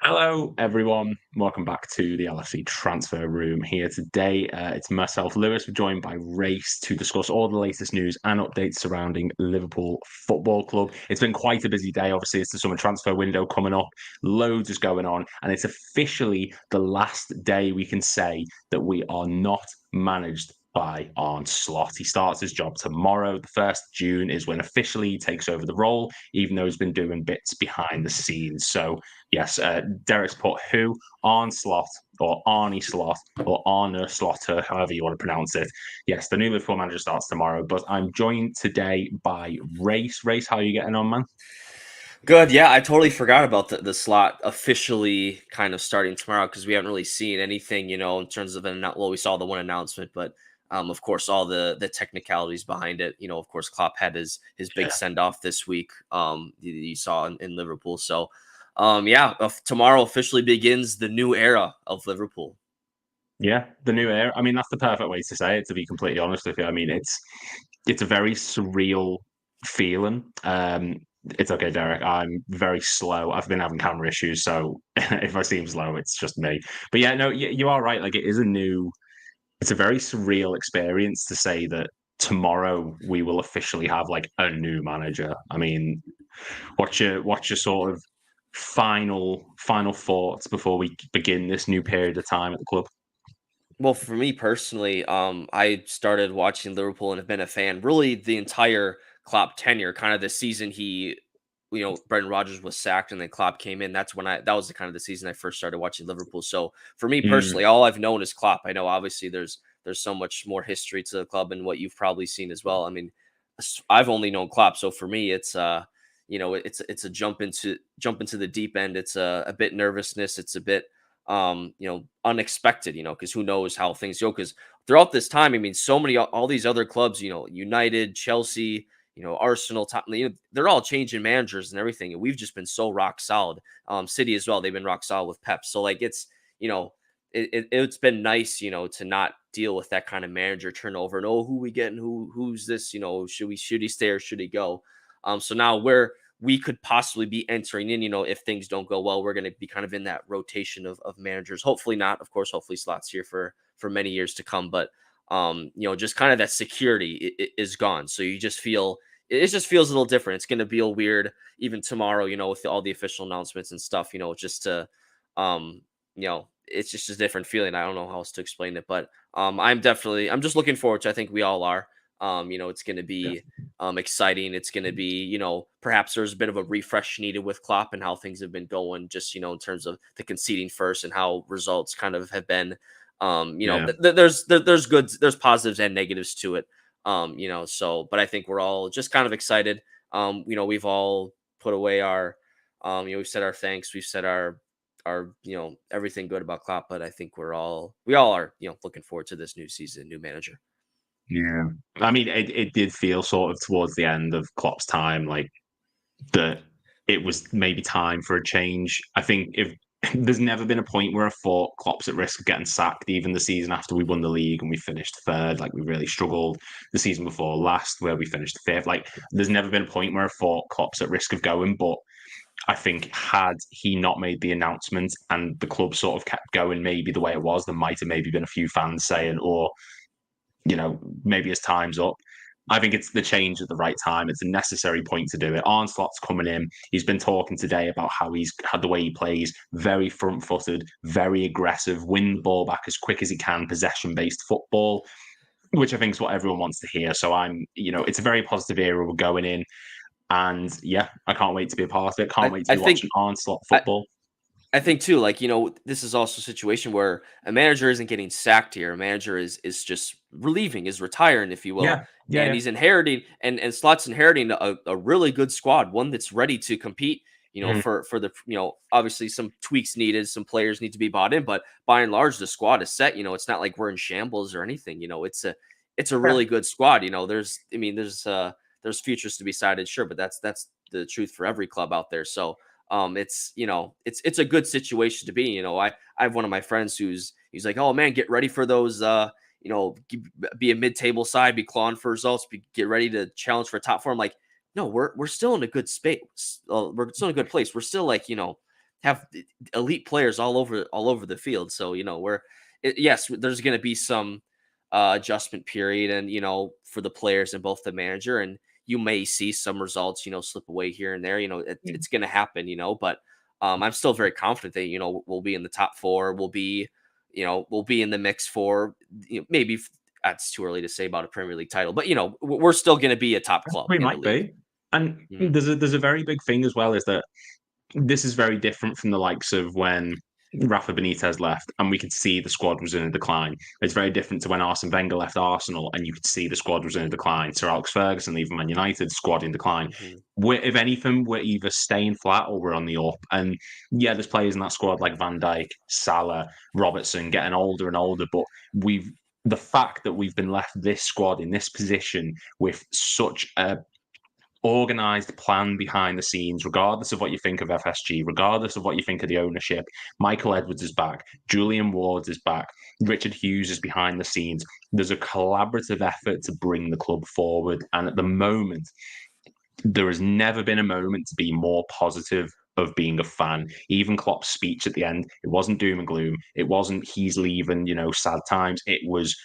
Hello, everyone. Welcome back to the LFC transfer room here today. It's myself, Lewis, joined by Race to discuss all the latest news and updates surrounding Liverpool Football Club. It's been quite a busy day. Obviously, it's the summer transfer window coming up. Loads is going on, and it's officially the last day we can say that we are not managed by Arne Slot. He starts his job tomorrow. The 1st of June is when officially he takes over the role, even though he's been doing bits behind the scenes. So yes, Derek's put who, Arne Slot or Arnie Slot or Arne Slotter, however you want to pronounce it. Yes, the new Liverpool manager starts tomorrow, but I'm joined today by Race. Race, how are you getting on, man? Good. Yeah, I totally forgot about the slot officially kind of starting tomorrow because we haven't really seen anything, in terms of well, we saw the one announcement, but of course, all the technicalities behind it. Of course, Klopp had his big Yeah. send off this week. You saw in Liverpool. So, yeah, tomorrow officially begins the new era of Liverpool. Yeah, the new era. I mean, that's the perfect way to say it, to be completely honest with you. I mean, it's a very surreal feeling. It's okay, Derek. I'm very slow. I've been having camera issues, so if I seem slow, it's just me. But yeah, no, you are right. Like, it's a very surreal experience to say that tomorrow we will officially have like a new manager. I mean, what's your sort of final thoughts before we begin this new period of time at the club? Well, for me personally, I started watching Liverpool and have been a fan really the entire Klopp tenure. Kind of the season Brendan Rodgers was sacked and then Klopp came in. That was the kind of the season I first started watching Liverpool. So for me Mm, personally, all I've known is Klopp. I know obviously there's so much more history to the club and what you've probably seen as well. I mean, I've only known Klopp, so for me, it's a jump into the deep end. It's a bit nervousness. It's a bit unexpected, because who knows how things go. Because throughout this time, I mean, so many all these other clubs, United, Chelsea, Arsenal, they're all changing managers and everything, and we've just been so rock solid. City as well, they've been rock solid with Pep. So like you know, it's been nice, to not deal with that kind of manager turnover and who we get and who's this, should he stay or should he go? So now we could possibly be entering in, if things don't go well, we're going to be kind of in that rotation of managers. Hopefully not, of course, hopefully Slot's here for many years to come, but just kind of that security is gone. So it just feels a little different. It's going to feel weird even tomorrow, with all the official announcements and stuff, just to, it's just a different feeling. I don't know how else to explain it, but I'm just looking forward to, I think we all are. It's going to yeah. be exciting. It's going to be, perhaps there's a bit of a refresh needed with Klopp and how things have been going, just, in terms of the conceding first and how results kind of have been. Yeah. There's positives and negatives to it. So, but I think we're all just kind of excited. We've all put away we've said our thanks, we've said our everything good about Klopp, but I think we all are looking forward to this new season, new manager. Yeah. I mean, it did feel sort of towards the end of Klopp's time, like that it was maybe time for a change. I think if there's never been a point where I thought Klopp's at risk of getting sacked, even the season after we won the league and we finished third, like we really struggled the season before last, where we finished fifth. Like, there's never been a point where I thought Klopp's at risk of going, but I think had he not made the announcement and the club sort of kept going maybe the way it was, there might have maybe been a few fans saying, or maybe his time's up. I think it's the change at the right time. It's a necessary point to do it. Arnslot's coming in. He's been talking today about how he's had the way he plays, very front footed, very aggressive, win the ball back as quick as he can, possession based football, which I think is what everyone wants to hear. So it's a very positive era we're going in. And yeah, I can't wait to be a part of it. Can't I, wait to I be watching think Arnslot I, football. I think too, like, this is also a situation where a manager isn't getting sacked here. A manager is just relieving, is retiring, if you will. Yeah, yeah, And yeah. he's inheriting and Slot's inheriting a really good squad, one that's ready to compete, Mm, for the obviously some tweaks needed, some players need to be bought in, but by and large the squad is set. It's not like we're in shambles or anything. It's a yeah. really good squad. There's futures to be cited, sure, but that's the truth for every club out there. So it's a good situation to be. I have one of my friends he's like, oh man, get ready for those be a mid-table side, be clawing for results, get ready to challenge for top four. I'm like, no, we're still in a good space. We're still in a good place. We're still like, have elite players all over the field. So, yes, there's going to be some adjustment period, and for the players and both the manager, and you may see some results slip away here and there. It's going to happen. But I'm still very confident that we'll be in the top four. We'll be in the mix for maybe. That's too early to say about a Premier League title, but we're still going to be a top club. We might be. And there's a very big thing as well, is that this is very different from the likes of when Rafa Benitez left and we could see the squad was in a decline. It's very different to when Arsene Wenger left Arsenal and you could see the squad was in a decline. Sir Alex Ferguson leaving Man United, squad in decline. If anything, we're either staying flat or we're on the up. And yeah, there's players in that squad like Van Dijk, Salah, Robertson getting older and older, but the fact that we've been left this squad in this position with such a organized plan behind the scenes, regardless of what you think of FSG, regardless of what you think of the ownership. Michael Edwards is back. Julian Ward is back. Richard Hughes is behind the scenes. There's a collaborative effort to bring the club forward. And at the moment, there has never been a moment to be more positive of being a fan. Even Klopp's speech at the end, it wasn't doom and gloom. It wasn't he's leaving, sad times. It was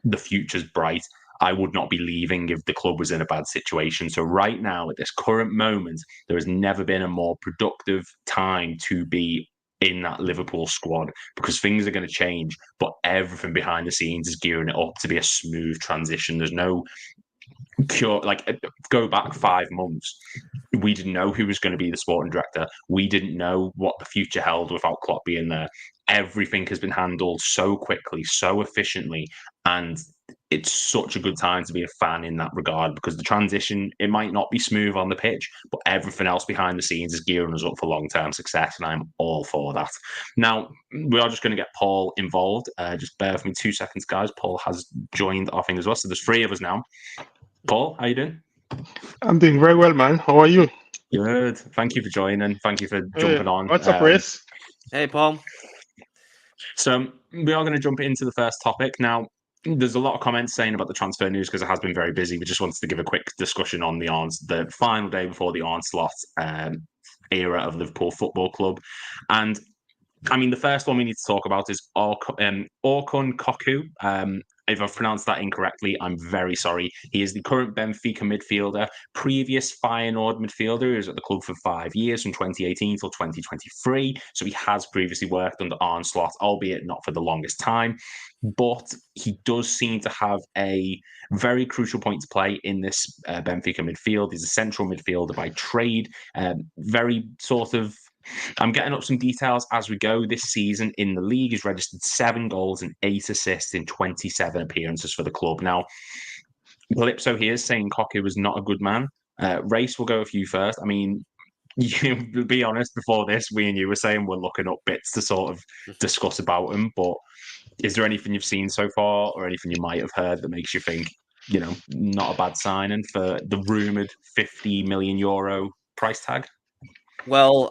the future's bright. I would not be leaving if the club was in a bad situation. So right now, at this current moment, there has never been a more productive time to be in that Liverpool squad, because things are going to change, but everything behind the scenes is gearing it up to be a smooth transition. There's no cure. Like, go back 5 months, we didn't know who was going to be the sporting director. We didn't know what the future held without Klopp being there. Everything has been handled so quickly, so efficiently, and it's such a good time to be a fan in that regard, because the transition, it might not be smooth on the pitch, but everything else behind the scenes is gearing us up for long-term success, and I'm all for that. Now, we are just going to get Paul involved. Just bear with me 2 seconds, guys. Paul has joined our thing as well, so there's 3 of us now. Paul, how you doing? I'm doing very well, man. How are you? Good. Thank you for joining. Thank you for jumping on. What's up, Chris? Hey, Paul. So we are going to jump into the first topic. Now, there's a lot of comments saying about the transfer news because it has been very busy. We just wanted to give a quick discussion on the final day before the onslaught era of Liverpool Football Club. And I mean, the first one we need to talk about is Orkun Kokcu. If I've pronounced that incorrectly, I'm very sorry. He is the current Benfica midfielder, previous Feyenoord midfielder. He was at the club for 5 years, from 2018 till 2023. So he has previously worked under Arne Slot, albeit not for the longest time. But he does seem to have a very crucial point to play in this Benfica midfield. He's a central midfielder by trade, very sort of... I'm getting up some details as we go. This season in the league, he's registered 7 goals and 8 assists in 27 appearances for the club. Now, Calypso here is saying Kokcu was not a good man. Race, will go with you first. I mean, to be honest, before this, we and you were saying we're looking up bits to sort of discuss about him. But is there anything you've seen so far, or anything you might have heard that makes you think, not a bad signing for the rumoured €50 million price tag? Well,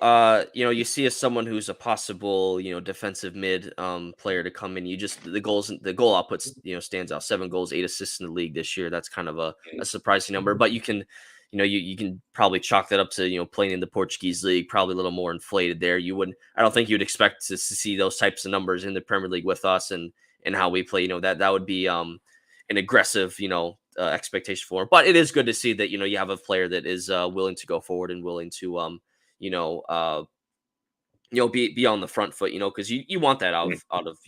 you see as someone who's a possible, defensive mid player to come in, the goal output, stands out. 7 goals, 8 assists in the league this year. That's kind of a surprising number, but you can, you can probably chalk that up to, playing in the Portuguese league, probably a little more inflated there. I don't think you'd expect to see those types of numbers in the Premier League with us and how we play. That would be an aggressive, expectation for him. But it is good to see that, you have a player that is willing to go forward and willing to, be on the front foot, because you want that out of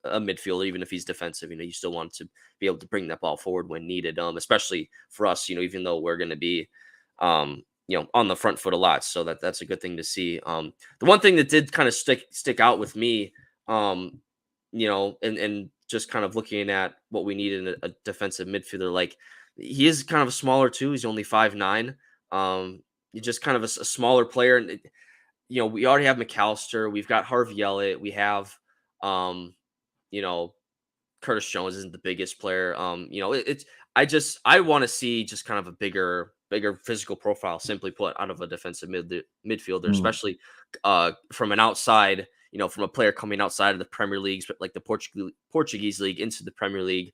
a midfielder, even if he's defensive. You still want to be able to bring that ball forward when needed, especially for us, even though we're going to be on the front foot a lot. So that's a good thing to see. The one thing that did kind of stick out with me, and just kind of looking at what we need in a defensive midfielder, like, he is kind of smaller too. He's only 5'9". You're just kind of a smaller player. And, we already have McAllister. We've got Harvey Elliott. We have, Curtis Jones isn't the biggest player. I want to see just kind of a bigger physical profile, simply put, out of a defensive midfielder, especially from an outside, from a player coming outside of the Premier League, like the Portuguese league, into the Premier League.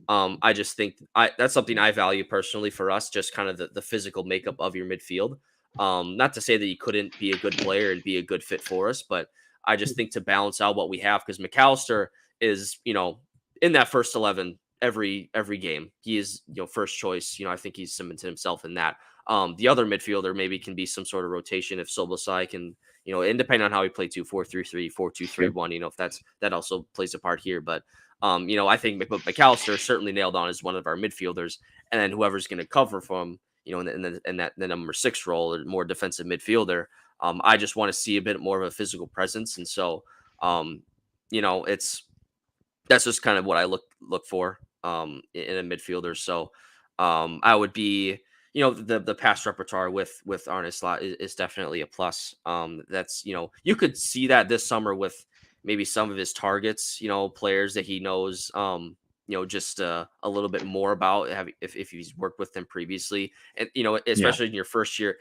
I just think that's something I value personally for us, just kind of the physical makeup of your midfield. Not to say that he couldn't be a good player and be a good fit for us, but I just think to balance out what we have, because McAllister is, in that first 11 every game. He is, first choice. I think he's cemented himself in that. The other midfielder maybe can be some sort of rotation if Sobosai can, and depending on how he play 2-4-3-3, 4-2-3-1, if that also plays a part here. But I think McAllister certainly nailed on as one of our midfielders, and then whoever's going to cover from, in that the number 6 role, or more defensive midfielder. I just want to see a bit more of a physical presence, and so that's just kind of what I look for in a midfielder. So I would be, the pass repertoire with Arne Slot is definitely a plus. That's, you could see that this summer with maybe some of his targets, players that he knows, just a little bit more about if he's worked with them previously. And, especially in your first year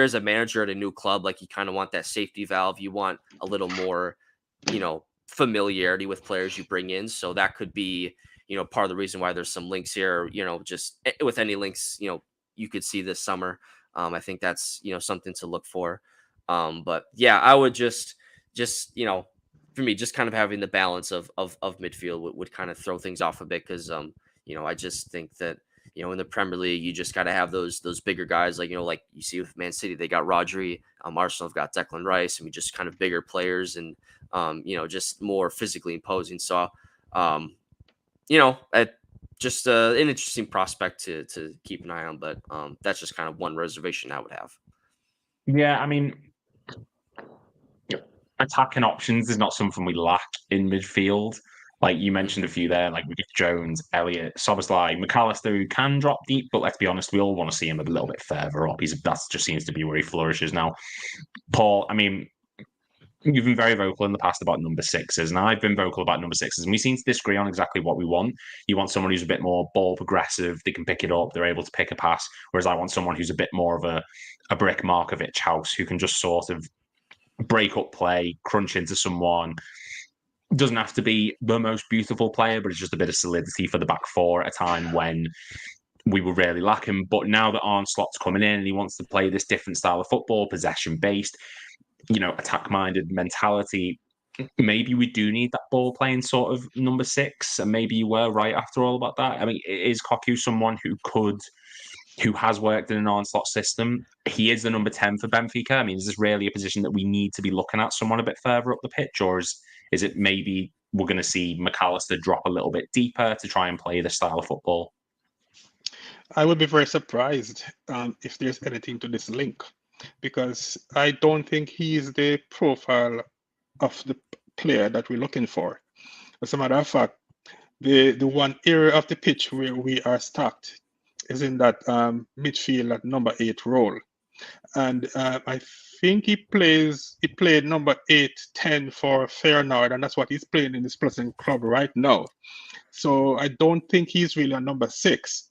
as a manager at a new club, like you kind of want that safety valve. You want a little more, familiarity with players you bring in. So that could be, part of the reason why there's some links here, just with any links, you could see this summer. I think that's, something to look for. But yeah, I would just, for me, just kind of having the balance of midfield would kind of throw things off a bit. Cause, I just think that, in the Premier League, you just got to have those bigger guys, like, like you see with Man City, they got Rodri, Arsenal have got Declan Rice, just kind of bigger players and, just more physically imposing. So, just an interesting prospect to keep an eye on, but that's just kind of one reservation I would have. Yeah, I mean, attacking options is not something we lack in midfield. Like you mentioned a few there, like we get Jones, Elliott, Szoboszlai, McAllister, who can drop deep, but let's be honest, we all want to see him a little bit further up. That just seems to be where he flourishes now. Paul, I mean, you've been very vocal in the past about number 6s, and I've been vocal about number 6s, and we seem to disagree on exactly what we want. You want someone who's a bit more ball progressive, they can pick it up, they're able to pick a pass, whereas I want someone who's a bit more of a brick Markovic house, who can just sort of break up play, crunch into someone. Doesn't have to be the most beautiful player, but it's just a bit of solidity for the back four at a time when we were really lacking. But now that Arne Slot's coming in and he wants to play this different style of football, possession-based, attack-minded mentality, maybe we do need that ball-playing sort of number 6, and maybe you were right after all about that. I mean, is Kokcu someone who has worked in an Arne Slot system? He is the number 10 for Benfica. I mean, is this really a position that we need to be looking at someone a bit further up the pitch, or is it maybe we're going to see McAllister drop a little bit deeper to try and play this style of football? I would be very surprised if there's anything to this link, because I don't think he is the profile of the player that we're looking for. As a matter of fact, the one area of the pitch where we are stacked is in that midfield at number 8 role. And I think he played number 8, 10 for Feyenoord, and that's what he's playing in this present club right now. So I don't think he's really a number 6.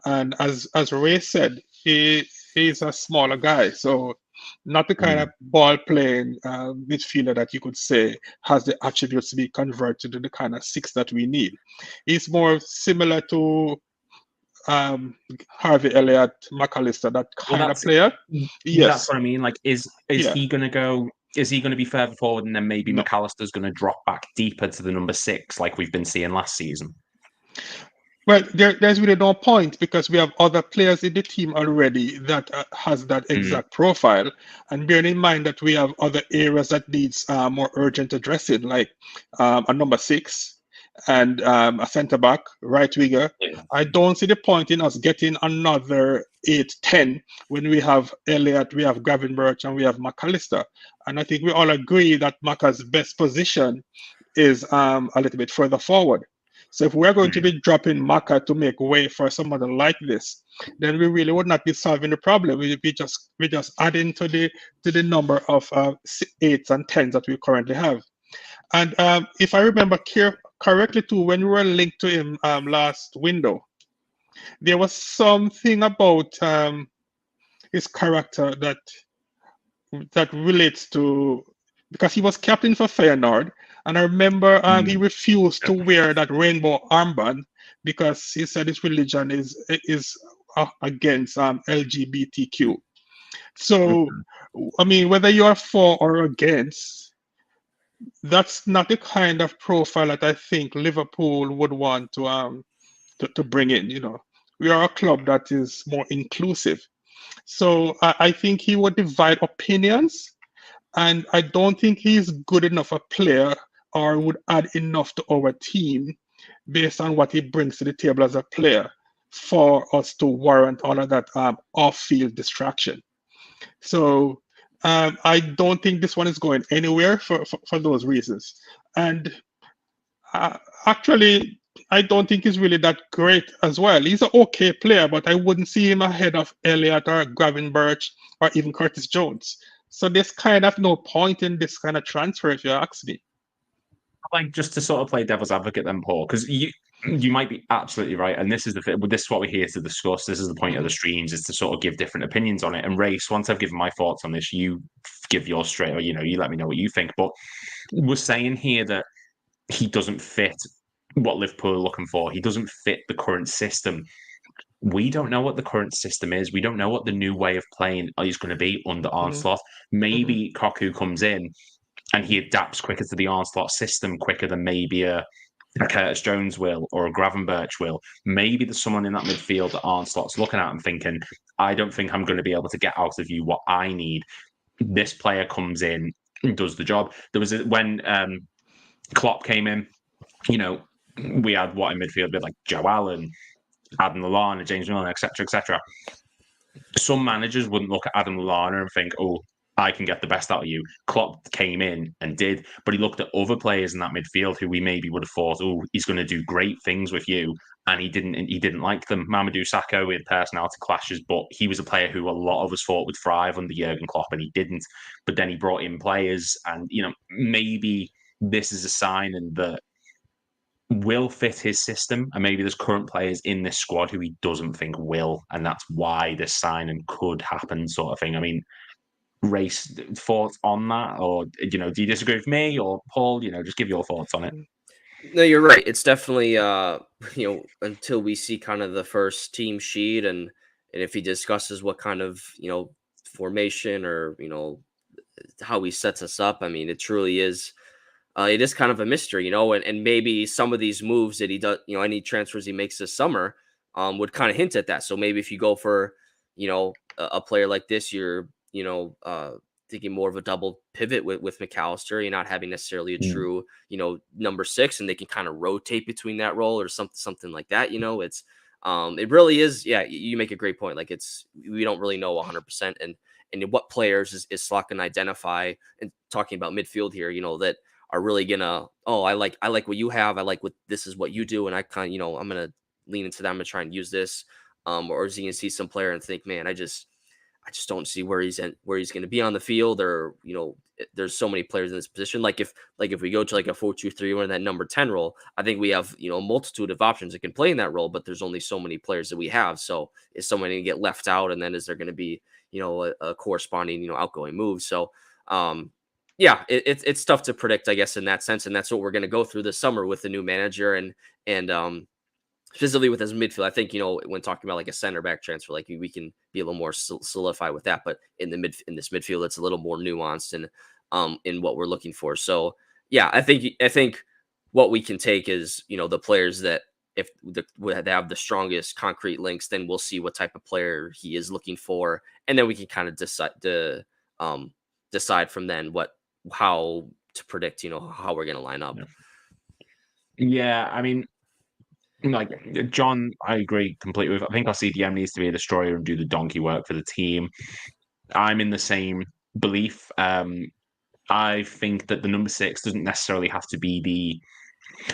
And as Ray said, he's a smaller guy, so not the kind of ball-playing midfielder that you could say has the attributes to be converted to the kind of 6 that we need. He's more similar to Harvey Elliott, McAllister, that kind of player. Yes, that's what I mean. Like, is he going to go? Is he going to be further forward, and then maybe McAllister's going to drop back deeper to the number 6, like we've been seeing last season? Well, there's really no point, because we have other players in the team already that has that exact profile. And bearing in mind that we have other areas that needs more urgent addressing, like a number 6 and a centre back, right winger. I don't see the point in us getting another 8-10 when we have Elliott, we have Gravenberch, and we have McAllister. And I think we all agree that Maka's best position is a little bit further forward. So if we're going to be dropping Maka to make way for someone like this, then we really would not be solving the problem. We just adding to the number of 8s and 10s that we currently have. And if I remember correctly too, when we were linked to him last window, there was something about his character that relates to, because he was captain for Feyenoord, and I remember he refused to wear that rainbow armband because he said his religion is against LGBTQ. So, I mean, whether you are for or against, that's not the kind of profile that I think Liverpool would want to bring in. We are a club that is more inclusive. So I think he would divide opinions, and I don't think he's good enough a player or would add enough to our team based on what he brings to the table as a player for us to warrant all of that off-field distraction. So I don't think this one is going anywhere for those reasons. And actually, I don't think he's really that great as well. He's an okay player, but I wouldn't see him ahead of Elliott or Gravenberch or even Curtis Jones. So there's kind of no point in this kind of transfer, if you ask me. Like, just to sort of play devil's advocate then, Paul, because you might be absolutely right, and this is this is what we're here to discuss. This is the point of the streams, is to sort of give different opinions on it. And Race, once I've given my thoughts on this, you give yours straight, or you let me know what you think. But we're saying here that he doesn't fit what Liverpool are looking for. He doesn't fit the current system. We don't know what the current system is. We don't know what the new way of playing is going to be under Arnslot. Maybe Kokcu comes in and he adapts quicker to the Arnslot system, quicker than maybe a Curtis Jones will or a Gravenberch will. Maybe there's someone in that midfield that Arnslot's looking at and thinking, I don't think I'm going to be able to get out of you what I need. This player comes in and does the job. There was when Klopp came in, we had what in midfield, a bit like Joe Allen, Adam Lallana, James Milner, etc., etc. Some managers wouldn't look at Adam Lallana and think, oh, I can get the best out of you. Klopp came in and did, but he looked at other players in that midfield who we maybe would have thought, oh, he's going to do great things with you, and he didn't. He didn't like them. Mamadou Sakho, we had personality clashes, but he was a player who a lot of us thought would thrive under Jurgen Klopp, and he didn't. But then he brought in players, and maybe this is a sign that will fit his system, and maybe there's current players in this squad who he doesn't think will, and that's why this signing could happen, sort of thing. I mean, Race, thoughts on that, or do you disagree with me or Paul? Just give your thoughts on it. No, you're right. It's definitely until we see kind of the first team sheet and if he discusses what kind of formation or how he sets us up. I mean, it truly is. It is kind of a mystery, and maybe some of these moves that he does, any transfers he makes this summer, would kind of hint at that. So maybe if you go for, a player like this, you're, thinking more of a double pivot with McAllister. You're not having necessarily a true, number 6, and they can kind of rotate between that role or something like that. It's, it really is. Yeah, you make a great point. Like we don't really know 100%, and what players is Slot can identify. And talking about midfield here, that are really gonna, I like what you have. I like what this is what you do, and I kind of, I'm gonna lean into them and try and use this. Or is he gonna see some player and think, man, I just don't see where he's going to be on the field, or there's so many players in this position. Like if we go to like a 4-2-3 or in that number 10 role, I think we have a multitude of options that can play in that role, but there's only so many players that we have. So is someone going to get left out, and then is there going to be a corresponding outgoing move? So yeah, it's tough to predict, I guess, in that sense, and that's what we're going to go through this summer with the new manager and specifically with his midfield. I think when talking about like a center back transfer, like we can be a little more solidified with that, but in this midfield, it's a little more nuanced and in what we're looking for. So yeah, I think what we can take is the players that if they have the strongest concrete links, then we'll see what type of player he is looking for, and then we can kind of decide from then how to predict how we're going to line up. Yeah, I mean, like John, I agree completely with. I think our CDM needs to be a destroyer and do the donkey work for the team. I'm in the same belief. I think that the number 6 doesn't necessarily have to be the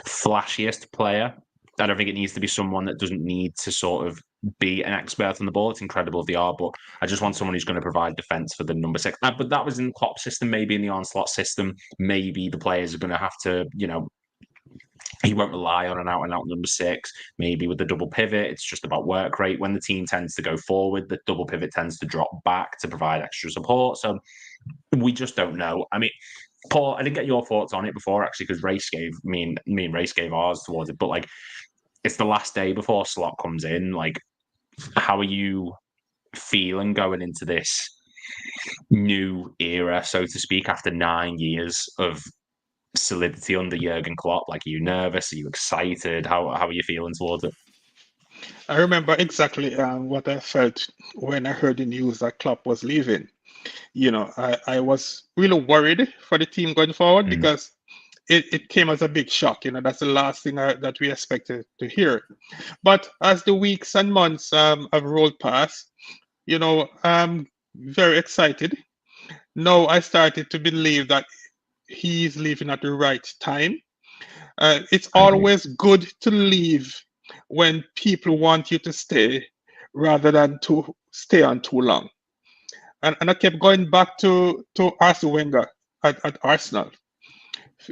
flashiest player. I don't think it needs to be someone that doesn't need to sort of be an expert on the ball. It's incredible if they are, but I just want someone who's going to provide defense for the number 6. But that was in the Klopp system, maybe in the Onslaught system. Maybe the players are going to have to, he won't rely on an out-and-out number 6. Maybe with the double pivot, it's just about work rate. When the team tends to go forward, the double pivot tends to drop back to provide extra support. So we just don't know. I mean, Paul, I didn't get your thoughts on it before, actually, because Race gave me and Race gave ours towards it. But like, it's the last day before Slot comes in. Like, how are you feeling going into this new era, so to speak, after 9 years of solidity under Jurgen Klopp? Like, are you nervous? Are you excited? How are you feeling towards it? I remember exactly what I felt when I heard the news that Klopp was leaving. I was really worried for the team going forward because it came as a big shock. That's the last thing that we expected to hear. But as the weeks and months have rolled past, I'm very excited. Now I started to believe that he's leaving at the right time. It's always good to leave when people want you to stay rather than to stay on too long. And I kept going back to Arsene Wenger at Arsenal.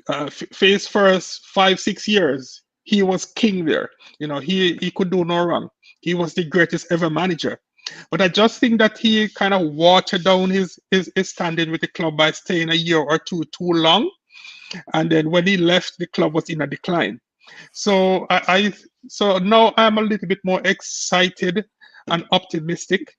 For his first 5-6 years, he was king there. He could do no wrong. He was the greatest ever manager. But I just think that he kind of watered down his standing with the club by staying a year or two too long. And then when he left, the club was in a decline. So so now I'm a little bit more excited and optimistic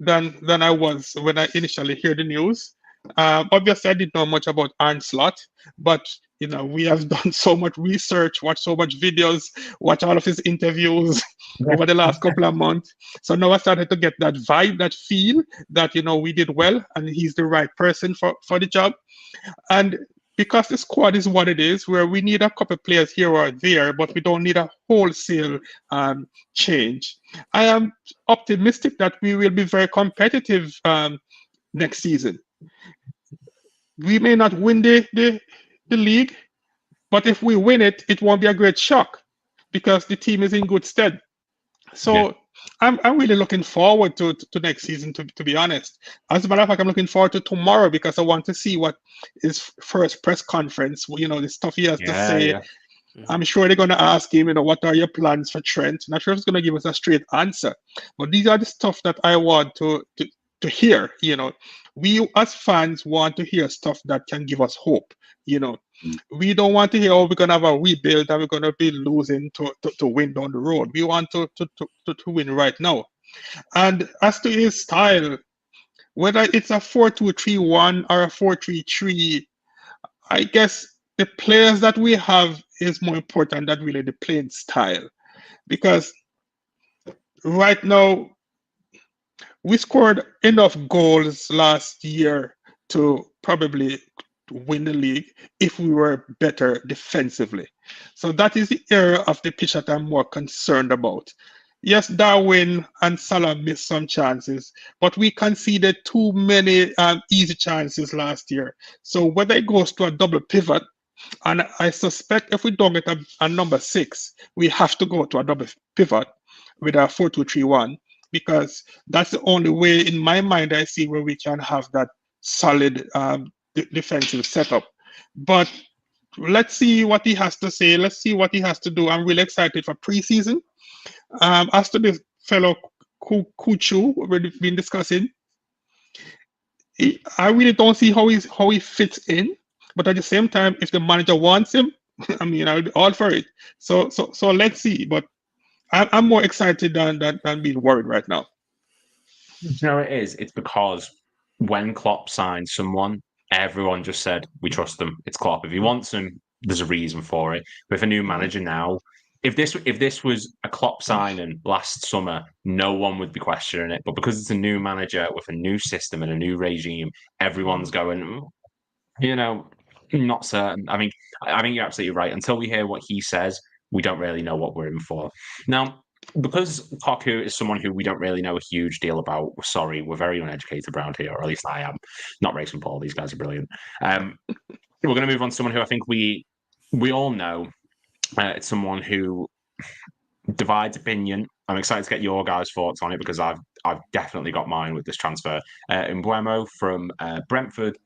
than I was when I initially heard the news. Obviously, I didn't know much about Arne Slot, but we have done so much research, watched so much videos, watched all of his interviews over the last couple of months. So now I started to get that vibe, that feel that we did well, and he's the right person for the job. And because the squad is what it is, where we need a couple of players here or there, but we don't need a wholesale change. I am optimistic that we will be very competitive next season. We may not win the league, but if we win it, it won't be a great shock because the team is in good stead. So I'm really looking forward to next season, to be honest. As a matter of fact, I'm looking forward to tomorrow because I want to see what his first press conference, the stuff he has to say. Yeah. I'm sure they're going to ask him, what are your plans for Trent? Not sure he's going to give us a straight answer. But these are the stuff that I want to hear. We as fans want to hear stuff that can give us hope. We don't want to hear, we're going to have a rebuild and we're going to be losing to win down the road. We want to win right now. And as to his style, whether it's a 4-2-3-1 or a 4-3-3, I guess the players that we have is more important than really the playing style. Because right now, we scored enough goals last year to probably win the league if we were better defensively. So that is the area of the pitch that I'm more concerned about. Yes, Darwin and Salah missed some chances, but we conceded too many easy chances last year. So whether it goes to a double pivot, and I suspect if we don't get a number 6, we have to go to a double pivot with a 4-2-3-1, because that's the only way in my mind I see where we can have that solid defensive setup. But let's see what he has to say. Let's see what he has to do. I'm really excited for preseason. As to this fellow Kökçü we've been discussing, I really don't see how he fits in. But at the same time, if the manager wants him, I mean, I'll be all for it. So let's see. But I'm more excited than being worried right now. It is. It's because when Klopp signed someone, everyone just said, we trust them. It's Klopp. If he wants him, there's a reason for it. With a new manager now, if this was a Klopp signing last summer, no one would be questioning it. But because it's a new manager with a new system and a new regime, everyone's going, not certain. I mean, you're absolutely right. Until we hear what he says, we don't really know what we're in for. Now, because Kokcu is someone who we don't really know a huge deal about, sorry, we're very uneducated around here, or at least I am. Not racing Paul, these guys are brilliant. We're going to move on to someone who I think we all know. It's someone who divides opinion. I'm excited to get your guys' thoughts on it because I've definitely got mine with this transfer. Mbuemo from Brentford.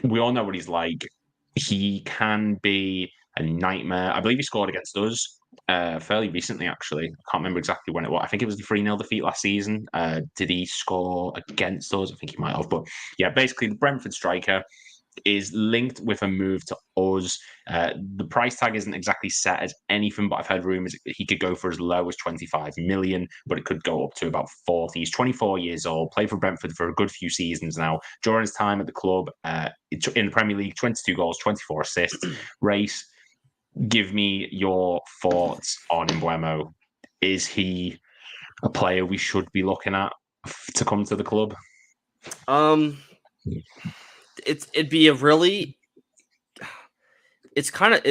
We all know what he's like. He can be a nightmare. I believe he scored against us fairly recently, actually. I can't remember exactly when it was. I think it was the 3-0 defeat last season. Did he score against us? I think he might have. But yeah, basically the Brentford striker. is linked with a move to us. The price tag isn't exactly set as anything, but I've heard rumors he could go for as low as 25 million, but it could go up to about 40. He's 24 years old, played for Brentford for a good few seasons now. During his time at the club, in the Premier League, 22 goals, 24 assists. Race, give me your thoughts on Mbuemo. Is he a player we should be looking at to come to the club? It'd be a really, it's kind of,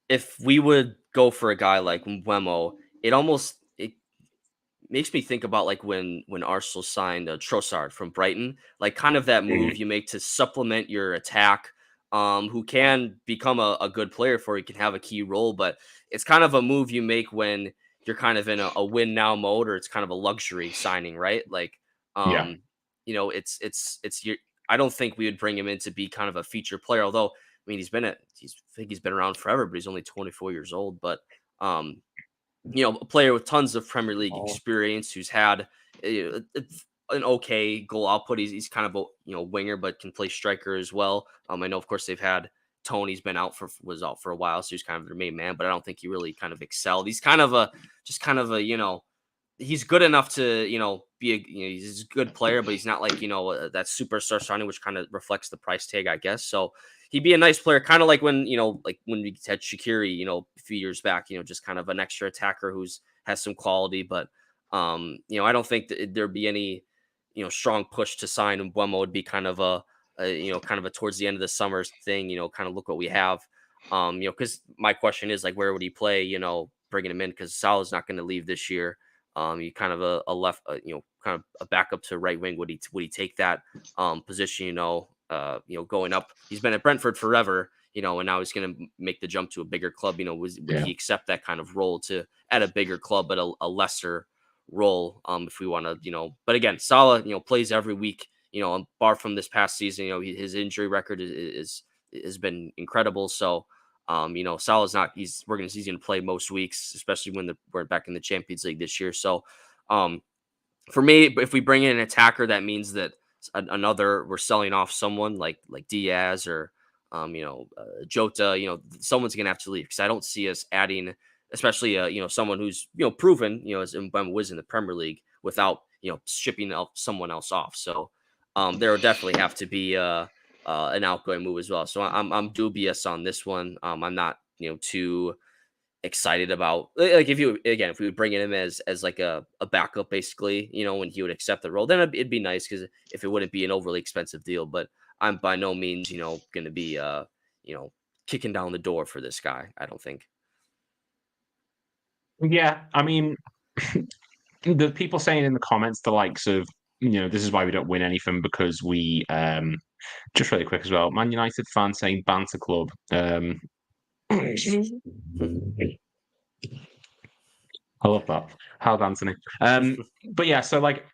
if we would go for a guy like Mbuemo, it makes me think about like when Arsenal signed Trossard from Brighton, like kind of that move you make to supplement your attack, who can become a good player for you, can have a key role, but it's kind of a move you make when you're kind of in a win now mode, or it's kind of a luxury signing, right? Like, you know, it's your, I don't think we would bring him in to be kind of a feature player. Although, I mean, he's been around forever, but he's only 24 years old. But, you know, a player with tons of Premier League experience, who's had an okay goal output. He's kind of a, you know, winger, but can play striker as well. I know, of course, they've had Toney's was out for a while, so he's kind of their main man. But I don't think he really kind of excelled. He's kind of a, you know, he's good enough to, you know, be he's a good player, but he's not like, you know, that superstar signing, which kind of reflects the price tag, I guess. So he'd be a nice player, kind of like when, you know, like when we had Shaqiri, you know, a few years back, you know, just kind of an extra attacker has some quality. But, you know, I don't think that there'd be any, you know, strong push to sign Mbuemo. Would be kind of a, you know, kind of a towards the end of the summer thing, you know, kind of look what we have. You know, because my question is like, where would he play, you know, bringing him in, because Salah's not going to leave this year. You kind of a left, you know, kind of a backup to right wing. Would he take that position? You know, going up. He's been at Brentford forever, you know, and now he's going to make the jump to a bigger club. You know, would he accept that kind of role at a bigger club, but a lesser role? If we want to, you know, but again, Salah, you know, plays every week. You know, bar from this past season, you know, his injury record has been incredible. So. You know, Salah's not. He's going to play most weeks, especially when we're back in the Champions League this year. So, for me, if we bring in an attacker, that means that we're selling off someone like Diaz or, you know, Jota. You know, someone's going to have to leave, because I don't see us adding, especially you know, someone who's, you know, proven, you know, as Mbeumo was in the Premier League, without, you know, shipping someone else off. So, there would definitely have to be an outgoing move as well. So I'm dubious on this one. I'm not, you know, too excited about, like, if we would bring him as like a backup, basically, you know, when he would accept the role, then it'd be nice, because if it wouldn't be an overly expensive deal. But I'm by no means, you know, going to be you know, kicking down the door for this guy, I don't think. Yeah, I mean, the people saying in the comments the likes of, you know, this is why we don't win anything, because we just really quick as well, Man United fans saying banter club. I love that. How's Anthony? But yeah, so like,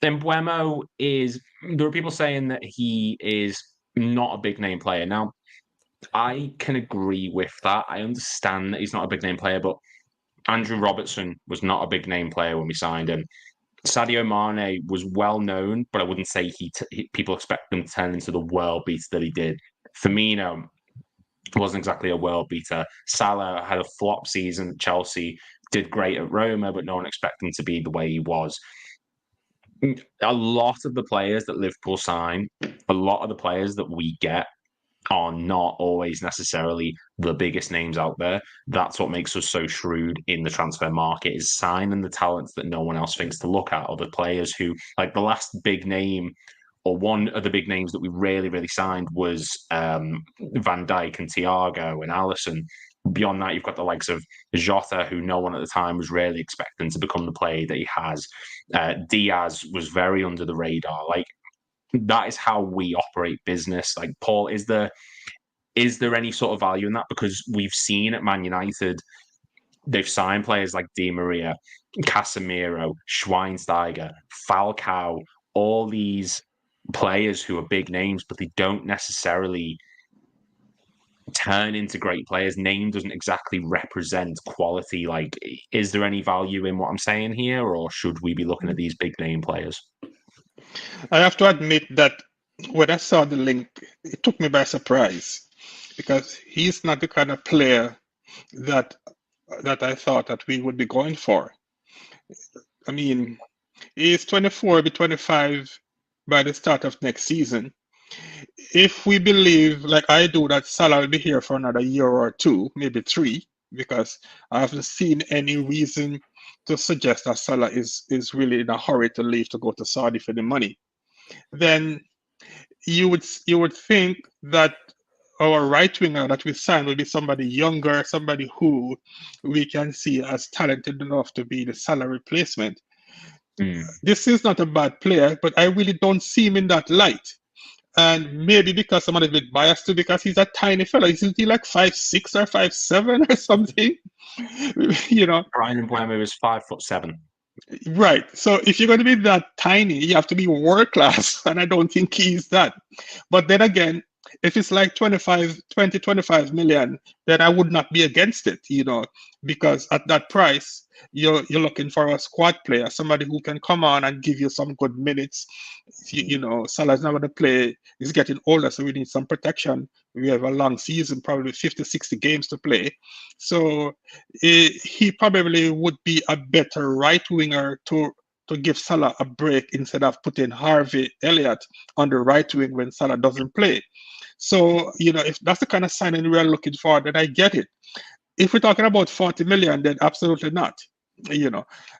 Mbuemo there are people saying that he is not a big name player. Now, I can agree with that. I understand that he's not a big name player, but Andrew Robertson was not a big name player when we signed him. Sadio Mane was well known, but I wouldn't say people expect him to turn into the world beater that he did. Firmino wasn't exactly a world beater. Salah had a flop season at Chelsea, did great at Roma, but no one expected him to be the way he was. A lot of the players that Liverpool sign, a lot of the players that we get, are not always necessarily the biggest names out there. That's what makes us so shrewd in the transfer market, is signing the talents that no one else thinks to look at, or the players who, like, the last big name, or one of the big names that we really signed was Van Dijk and Thiago and Alisson. Beyond that, you've got the likes of Jota, who no one at the time was really expecting to become the player that he has. Diaz was very under the radar. Like, that is how we operate business. Like, Paul, is there any sort of value in that? Because we've seen at Man United, they've signed players like Di Maria, Casemiro, Schweinsteiger, Falcao, all these players who are big names, but they don't necessarily turn into great players. Name doesn't exactly represent quality. Like, is there any value in what I'm saying here, or should we be looking at these big name players? I have to admit that when I saw the link, it took me by surprise because he's not the kind of player that I thought that we would be going for. I mean, he's 24, be 25 by the start of next season. If we believe, like I do, that Salah will be here for another year or two, maybe three, because I haven't seen any reason to suggest that Salah is really in a hurry to leave to go to Saudi for the money, then you would think that our right winger that we sign will be somebody younger, somebody who we can see as talented enough to be the Salah replacement. This is not a bad player, but I really don't see him in that light. And maybe because I'm a little bit biased too, because he's a tiny fellow. Isn't he like 5'6" or 5'7" or something? You know, Brian Mbuemo is 5'7". right. So if you're going to be that tiny, you have to be world class. And I don't think he's that. But then again, if it's like 25 million, then I would not be against it, because at that price, you're looking for a squad player, somebody who can come on and give you some good minutes. Salah's not going to play. He's getting older, so we need some protection. We have a long season, probably 50, 60 games to play. So he probably would be a better right winger to give Salah a break instead of putting Harvey Elliott on the right wing when Salah doesn't play. So, if that's the kind of signing we're looking for, then I get it. If we're talking about 40 million, then absolutely not.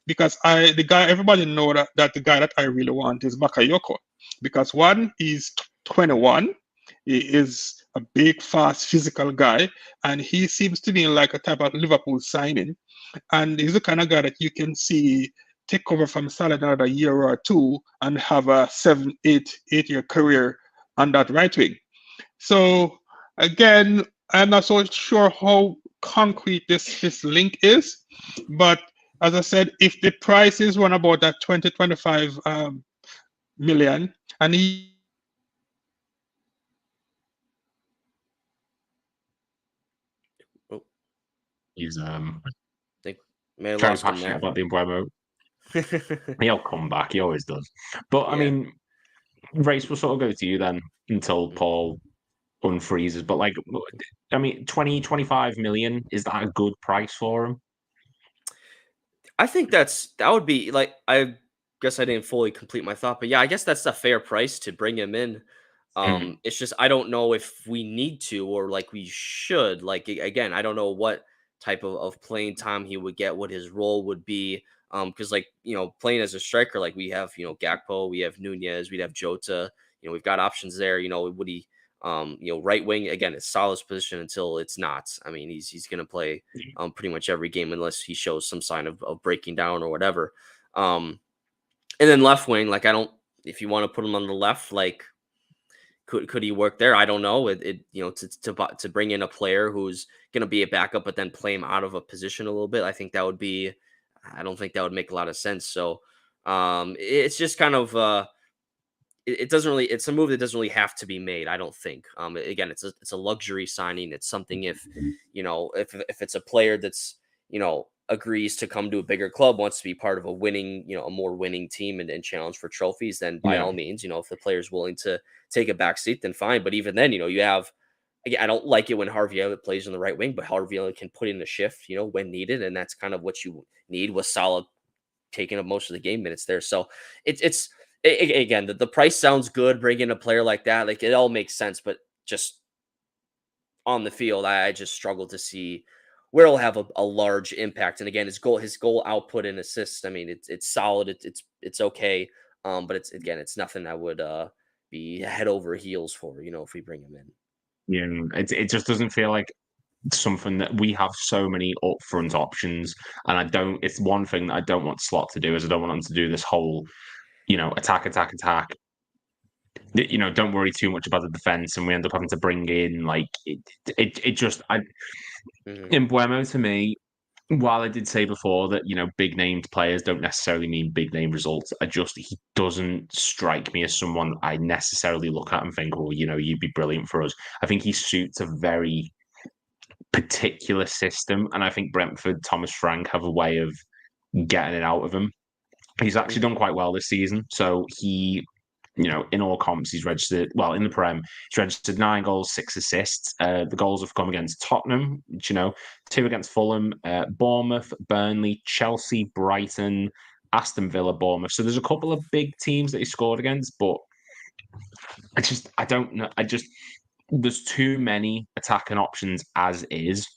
Because everybody know that the guy that I really want is Bakayoko. Because one, he's 21, he is a big, fast, physical guy, and he seems to me like a type of Liverpool signing. And he's the kind of guy that you can see take over from Salah another year or two and have a 7-8 year career on that right wing. So again, I'm not so sure how concrete this link is, but as I said, if the price is run about that 25 million, and he's think may have very lost him passionate there. about the Mbuemo. He'll come back. He always does. But I Yeah. mean, Race will sort of go to you then until Paul unfreezes. But like, I mean, 25 million, is that a good price for him? I think that would be like, I guess I didn't fully complete my thought, but yeah, I guess that's a fair price to bring him in. It's just I don't know if we need to or like we should. Like again, I don't know what type of playing time he would get, what his role would be. Because like playing as a striker, like we have Gakpo, we have Nunez, we'd have Jota. We've got options there. Would he right wing again? It's Salah's position until it's not. I mean, he's gonna play pretty much every game unless he shows some sign of breaking down or whatever. And then left wing, like I don't. If you want to put him on the left, like could he work there? I don't know. To bring in a player who's going to be a backup, but then play him out of a position a little bit. I think that would be. I don't think that would make a lot of sense. So it's just kind of. It doesn't really. It's a move that doesn't really have to be made. I don't think. Again, it's a luxury signing. It's something if if it's a player that's agrees to come to a bigger club, wants to be part of a winning, a more winning team and challenge for trophies, then by all means, if the player's willing to take a back seat, then fine. But even then, you have, again, I don't like it when Harvey Elliott plays in the right wing, but Harvey Elliott can put in the shift, when needed. And that's kind of what you need with Salah taking up most of the game minutes there. So again, the price sounds good. Bringing a player like that, like it all makes sense, but just on the field, I just struggle to see where it'll have a large impact. And again, his goal output and assists, I mean, it's solid. It's okay. But it's nothing I would be head over heels for, if we bring him in. Yeah, it just doesn't feel like something that we have so many upfront options. And it's one thing that I don't want Slot to do is I don't want him to do this whole, attack. Don't worry too much about the defense, and we end up having to bring in Mbuemo to me. While I did say before that, big named players don't necessarily mean big name results, he doesn't strike me as someone I necessarily look at and think, well, you'd be brilliant for us. I think he suits a very particular system, and I think Brentford, Thomas Frank have a way of getting it out of him. He's actually done quite well this season, so he in all comps, he's registered, well, in the Prem, he's registered 9 goals, 6 assists. The goals have come against Tottenham, which, 2 against Fulham, Bournemouth, Burnley, Chelsea, Brighton, Aston Villa, Bournemouth. So there's a couple of big teams that he scored against, but I don't know. There's too many attacking options as is.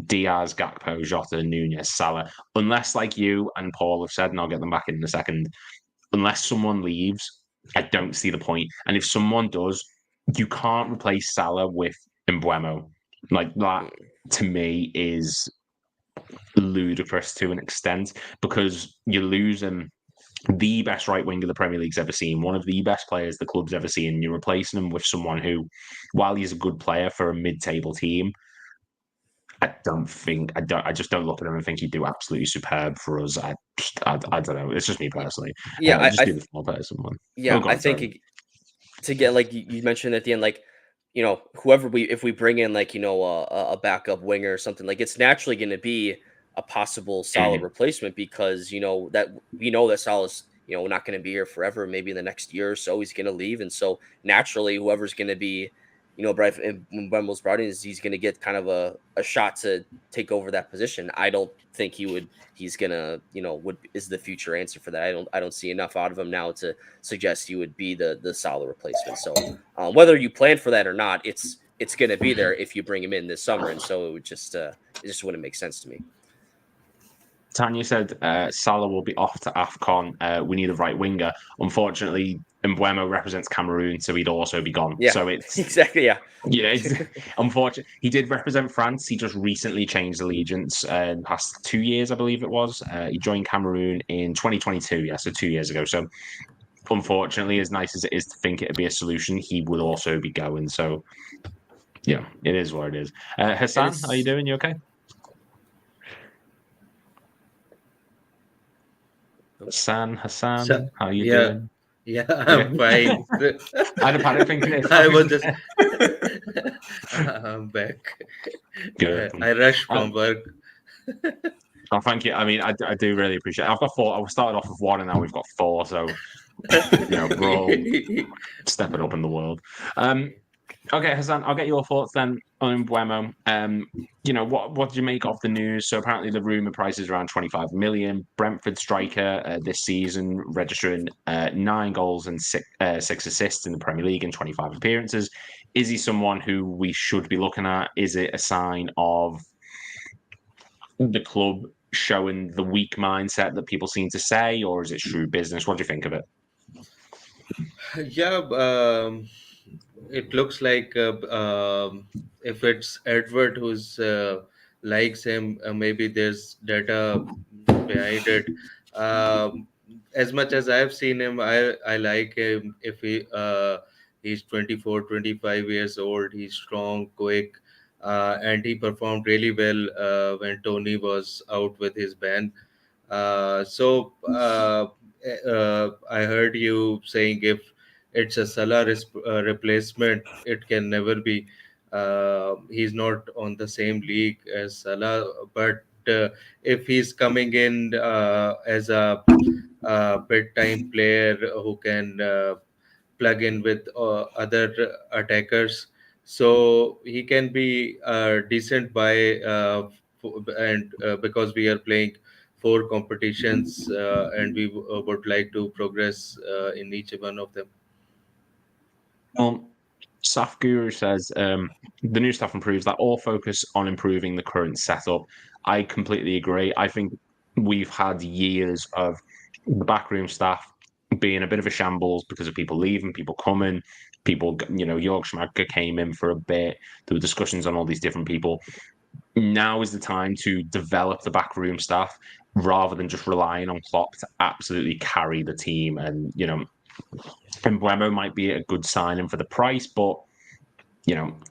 Diaz, Gakpo, Jota, Nunez, Salah. Unless, like you and Paul have said, and I'll get them back in a second, unless someone leaves, I don't see the point. And if someone does, you can't replace Salah with Mbuemo. Like, that, to me, is ludicrous to an extent, because you're losing the best right winger the Premier League's ever seen, one of the best players the club's ever seen. You're replacing him with someone who, while he's a good player for a mid-table team, I just don't look at him and think he'd do absolutely superb for us. I don't know. It's just me personally. Yeah, just do the small person one. Yeah, I think to get, like you mentioned at the end, like, whoever if we bring in, like, a backup winger or something, like, it's naturally going to be a possible solid replacement, because that Salah's not going to be here forever. Maybe in the next year or so he's going to leave, and so naturally whoever's going to be Mbuemo's brought in, he's going to get kind of a shot to take over that position. I don't think he's gonna is the future answer for that. I don't see enough out of him now to suggest he would be the solid replacement. So whether you plan for that or not, it's going to be there if you bring him in this summer, and so it just wouldn't make sense to me. Tanya said Salah will be off to AFCON. We need a right winger. Unfortunately, Mbuemo represents Cameroon, so he'd also be gone. Yeah, so it's exactly, yeah. Yeah, it's unfortunate. He did represent France. He just recently changed allegiance in the past 2 years, I believe it was. He joined Cameroon in 2022, so 2 years ago. So unfortunately, as nice as it is to think it'd be a solution, he would also be going. So yeah, it is what it is. Hassan, how are you doing? You okay? Hassan, how are you doing? Yeah, I'm fine. I had a panic thinking I was just I'm back. Good. I rushed from work. Oh, thank you. I mean, I do really appreciate it. I've got 4. I started off with 1 and now we've got 4. So, we're all stepping up in the world. Okay, Hassan, I'll get your thoughts then on Mbuemo. What did you make of the news? So apparently the rumour price is around 25 million. Brentford striker this season, registering 9 goals and 6 assists in the Premier League in 25 appearances. Is he someone who we should be looking at? Is it a sign of the club showing the weak mindset that people seem to say, or is it shrewd business? What do you think of it? Yeah, it looks like if it's Edward who's likes him, maybe there's data behind it. As much as I've seen him, I like him. If he's 24, 25 years old, he's strong, quick, and he performed really well when Toney was out with his ban. I heard you saying if it's a Salah replacement, it can never be. He's not on the same league as Salah, but if he's coming in as a bit-time player who can plug in with other attackers, so he can be a decent buy. And because we are playing 4 competitions and we would like to progress in each one of them. Saf Guru says the new stuff improves that all focus on improving the current setup. I completely agree. I think we've had years of the backroom staff being a bit of a shambles because of people leaving, people coming, people, Jörg Schmadtke came in for a bit. There were discussions on all these different people. Now is the time to develop the backroom staff rather than just relying on Klopp to absolutely carry the team. And, Mbuemo might be a good signing for the price, but,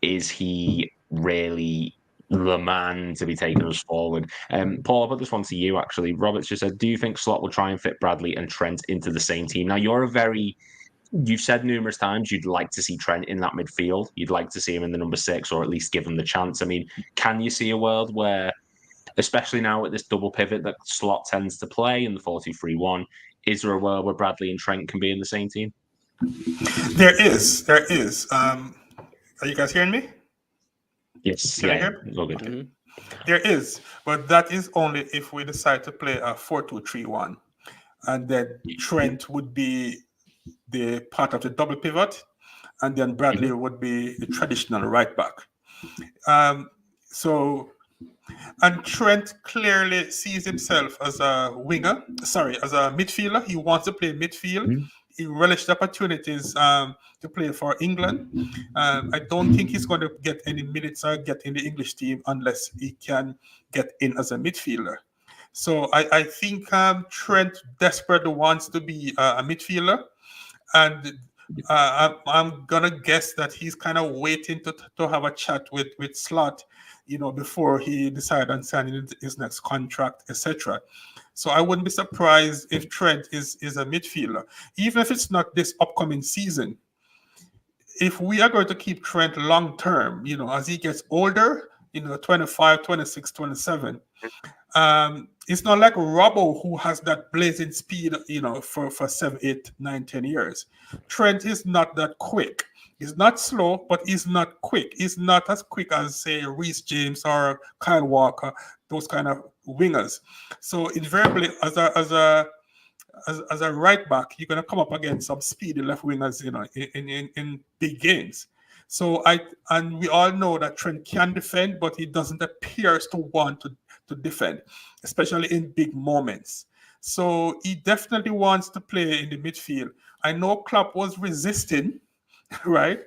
is he really the man to be taking us forward? Paul, I'll put this one to you, actually. Roberts just said, do you think Slot will try and fit Bradley and Trent into the same team? Now, you've said numerous times you'd like to see Trent in that midfield. You'd like to see him in the number 6 or at least give him the chance. I mean, can you see a world where, especially now at this double pivot that Slot tends to play in the 4-2-3-1, is there a world where Bradley and Trent can be in the same team? There is. Are you guys hearing me? Yes, Can I yeah, hear? all good. Mhm. There is, but that is only if we decide to play a 4-2-3-1, and then Trent would be the part of the double pivot, and then Bradley would be the traditional right back. And Trent clearly sees himself as a as a midfielder. He wants to play midfield. He relished opportunities to play for England. I don't think he's going to get any minutes or get in the English team unless he can get in as a midfielder. So I think Trent desperately wants to be a midfielder, and I'm gonna guess that he's kind of waiting to have a chat with Slot, before he decides on signing his next contract, etc. So I wouldn't be surprised if Trent is a midfielder, even if it's not this upcoming season. If we are going to keep Trent long term, as he gets older, 25, 26, 27, it's not like Robbo who has that blazing speed, for 7, 8, 9, 10 years. Trent is not that quick. He's not slow, but he's not quick. He's not as quick as, say, Reece James or Kyle Walker, those kind of wingers. So invariably, as a right back, you're going to come up against some speedy left wingers, in big games. So and we all know that Trent can defend, but he doesn't appear to want to defend, especially in big moments. So he definitely wants to play in the midfield. I know Klopp was resisting, right?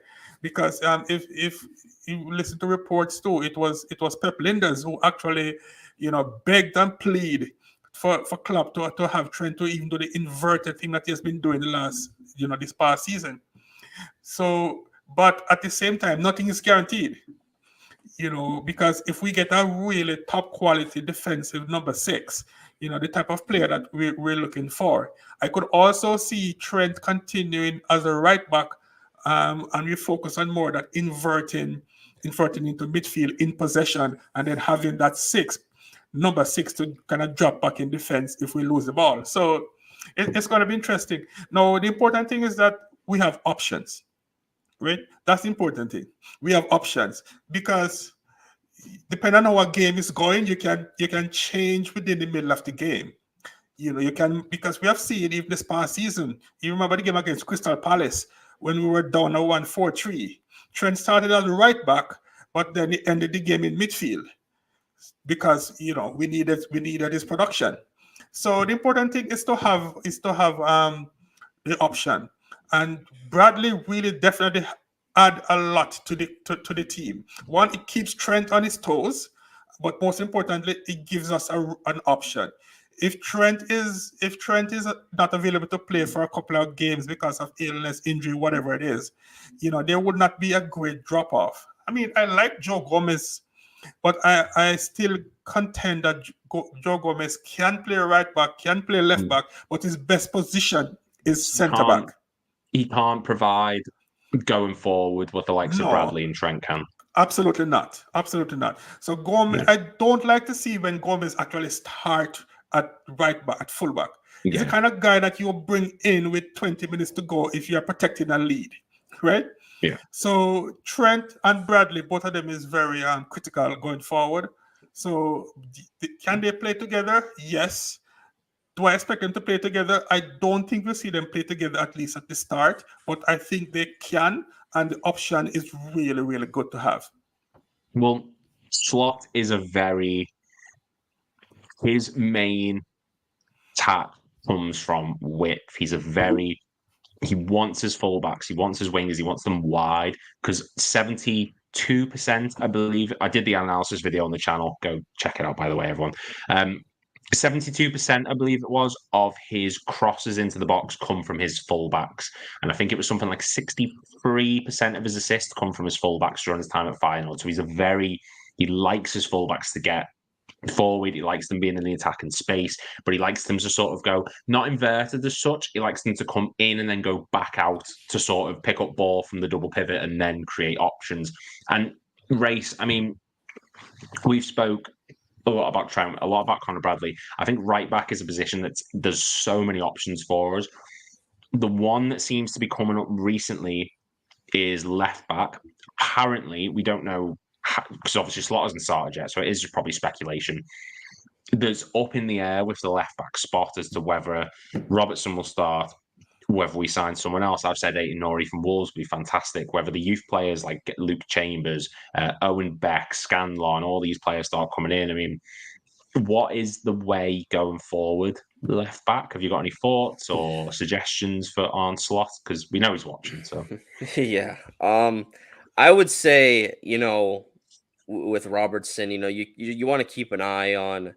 Because if you listen to reports too, it was Pep Linders who actually, begged and pleaded for Klopp to have Trent to even do the inverted thing that he has been doing the last, this past season. So, but at the same time, nothing is guaranteed, because if we get a really top quality defensive number 6, the type of player that we're looking for, I could also see Trent continuing as a right back, and we focus on more that inverting into midfield in possession, and then having that number 6 to kind of drop back in defense if we lose the ball. So it's going to be interesting. Now, the important thing is that we have options. Right? That's the important thing. We have options because depending on how a game is going, you can change within the middle of the game. You can, because we have seen even this past season. You remember the game against Crystal Palace when we were down a 1-4-3. Trent started as a right back, but then he ended the game in midfield because we needed his production. So the important thing is to have the option. And Bradley really definitely add a lot to the team. One, it keeps Trent on his toes, but most importantly, it gives us an option. If Trent is not available to play for a couple of games because of illness, injury, whatever it is, there would not be a great drop off. I mean, I like Joe Gomez, but I still contend that Joe Gomez can play right back, can play left back, but his best position is centre back. He can't provide going forward what the likes of Bradley and Trent can. Absolutely not. Absolutely not. So Gomez, I don't like to see when Gomez actually start at right back, at full back. He's the kind of guy that you'll bring in with 20 minutes to go if you're protecting a lead, right? Yeah. So Trent and Bradley, both of them is very critical going forward. So can they play together? Yes. Do I expect them to play together? I don't think we'll see them play together, at least at the start, but I think they can, and the option is really, really good to have. Well, Slot is his main tap comes from width. He wants his fullbacks, he wants his wingers, he wants them wide, because 72%, I believe, I did the analysis video on the channel. Go check it out, by the way, everyone. 72%, I believe it was, of his crosses into the box come from his fullbacks. And I think it was something like 63% of his assists come from his fullbacks during his time at Feyenoord. So he likes his fullbacks to get forward. He likes them being in the attacking space, but he likes them to sort of go, not inverted as such. He likes them to come in and then go back out to sort of pick up ball from the double pivot and then create options. And race, I mean, we've spoke a lot about Trent, a lot about Conor Bradley. I think right back is a position there's so many options for us. The one that seems to be coming up recently is left back. Apparently, we don't know, because obviously Slot hasn't started yet, so it is just probably speculation. There's up in the air with the left back spot as to whether Robertson will start, whether we sign someone else. I've said Toney from Wolves would be fantastic. Whether the youth players like Luke Chambers, Owen Beck, Scanlon, all these players start coming in. I mean, what is the way going forward, left back? Have you got any thoughts or suggestions for Arne Slot? Because we know he's watching. So Yeah. I would say, with Robertson, you want to keep an eye on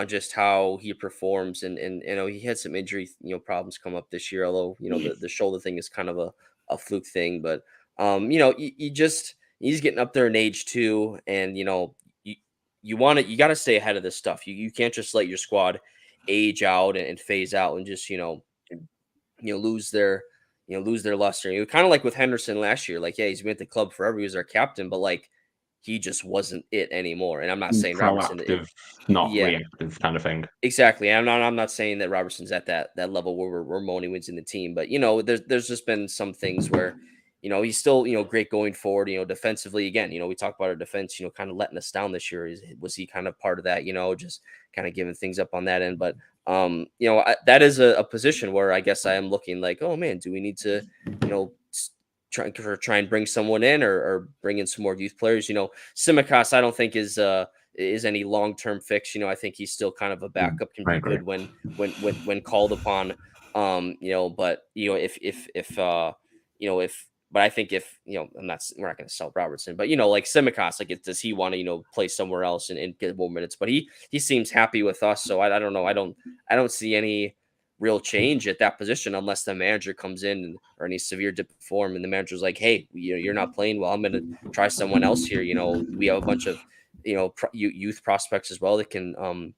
just how he performs, and he had some injury problems come up this year, although the shoulder thing is kind of a fluke thing, but he's getting up there in age too, and you got to stay ahead of this stuff. You can't just let your squad age out and phase out and just lose their luster. Kind of like with Henderson last year. Like, yeah, he's been at the club forever. He was our captain, but like he just wasn't it anymore. And I'm not saying Robertson, not reactive kind of thing. Exactly. I'm not saying that Robertson's at that level where we're moaning wins in the team, but there's just been some things where he's still great going forward. Defensively, again, we talk about our defense, kind of letting us down this year. Was he kind of part of that? Just kind of giving things up on that end, but that is a position where I guess I am looking like, oh man, do we need to try and bring someone in or bring in some more youth players? Tsimikas I don't think is any long-term fix. I think he's still kind of a backup, can be good when called upon. But but I think if we're not going to sell Robertson, but like Tsimikas, like does he want to play somewhere else and get more minutes? But he seems happy with us, so I don't know. I don't see any real change at that position unless the manager comes in or any severe dip of form, and the manager's like, hey, you're not playing well. I'm going to try someone else here. We have a bunch of youth prospects as well that can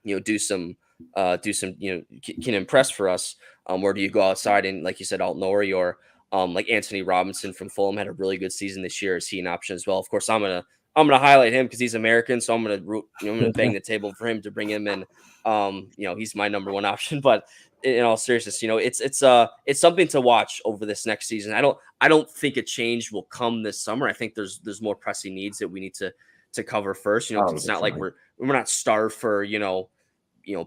do some can impress for us. Or do you go outside and, like you said, Toney or like Anthony Robinson from Fulham had a really good season this year? Is he an option as well? Of course, I'm gonna highlight him because he's American, so I'm gonna bang the table for him to bring him in. He's my number one option. But in all seriousness, it's something to watch over this next season. I don't think a change will come this summer. I think there's more pressing needs that we need to cover first. It's not like we're not starved for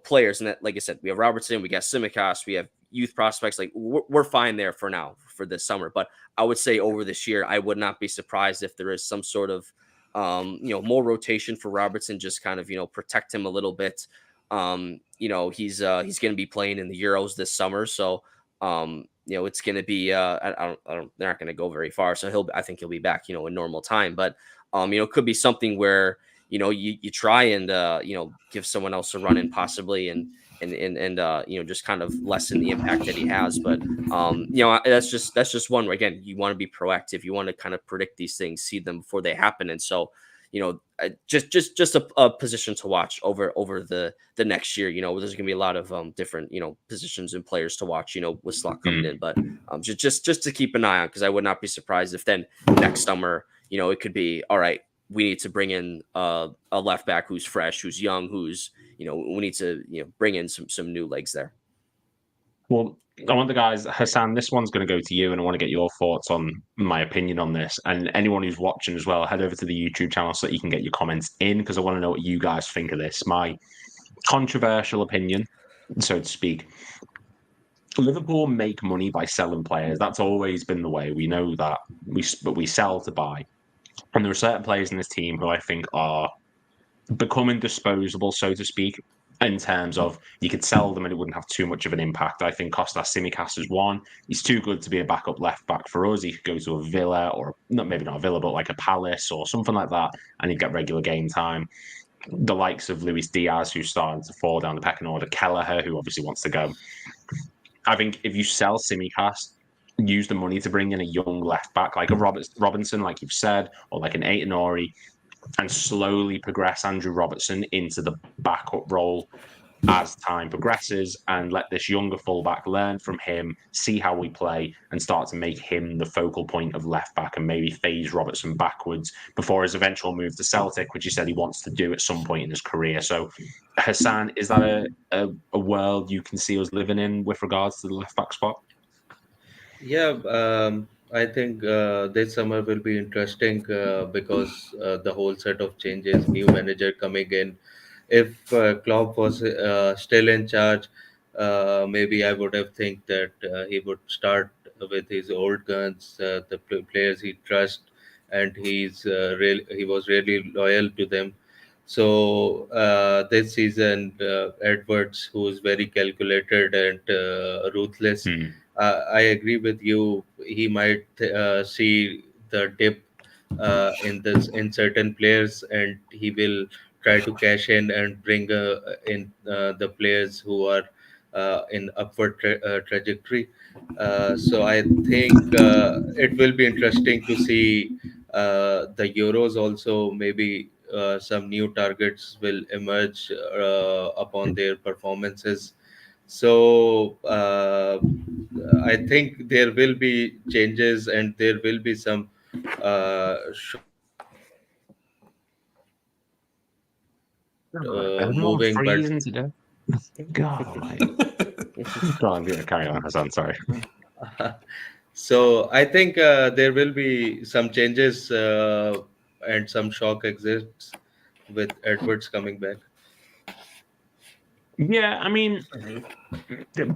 players. And that, like I said, we have Robertson, we got Tsimikas, we have youth prospects. Like we're fine there for now for this summer. But I would say over this year, I would not be surprised if there is some sort of more rotation for Robertson, just kind of protect him a little bit. He's going to be playing in the Euros this summer, so it's going to be they're not going to go very far, so I think he'll be back in normal time. But it could be something where you try and give someone else a run in possibly and just kind of lessen the impact that he has. But that's just one where, again, you want to be proactive. You want to kind of predict these things, see them before they happen. And so just a position to watch over the next year. There's gonna be a lot of different positions and players to watch with Slot coming in. But just to keep an eye on, because I would not be surprised if then next summer it could be, all right, we need to bring in a left back who's fresh, who's young, who's we need to bring in some new legs there. Well, I want the guys, Hassan, this one's going to go to you, and I want to get your thoughts on my opinion on this. And anyone who's watching as well, head over to the YouTube channel so that you can get your comments in, because I want to know what you guys think of this. My controversial opinion, so to speak. Liverpool make money by selling players. That's always been the way. We know that. But we sell to buy. And there are certain players in this team who I think are becoming disposable, so to speak, in terms of you could sell them and it wouldn't have too much of an impact. I think Kostas Tsimikas is one. He's too good to be a backup left back for us. He could go to a Villa, or maybe not a Villa, but like a Palace or something like that, and he'd get regular game time. The likes of Luis Diaz, who's starting to fall down the pecking order, Kelleher, who obviously wants to go. I think if you sell Tsimikas, use the money to bring in a young left back like a Robinson, like you've said, or like an Toney, and slowly progress Andrew Robertson into the backup role as time progresses, and let this younger fullback learn from him, see how we play, and start to make him the focal point of left back, and maybe phase Robertson backwards before his eventual move to Celtic, which he said he wants to do at some point in his career. So, Hassan, is that a world you can see us living in with regards to the left back spot? Yeah, I think this summer will be interesting because the whole set of changes, new manager coming in. If Klopp was still in charge, maybe I would have think that he would start with his old guns, the players he trusts, and he was really loyal to them. So this season, Edwards, who is very calculated and ruthless, I agree with you. He might see the dip in certain players, and he will try to cash in and bring in the players who are in upward trajectory. So I think it will be interesting to see the Euros also. Maybe some new targets will emerge upon their performances. So I think there will be changes and there will be some Everyone moving, but freezing to death. God, go on, yeah, carry on, Hassan. Sorry. so I think there will be some changes and some shock exists with Edwards coming back. Yeah, I mean,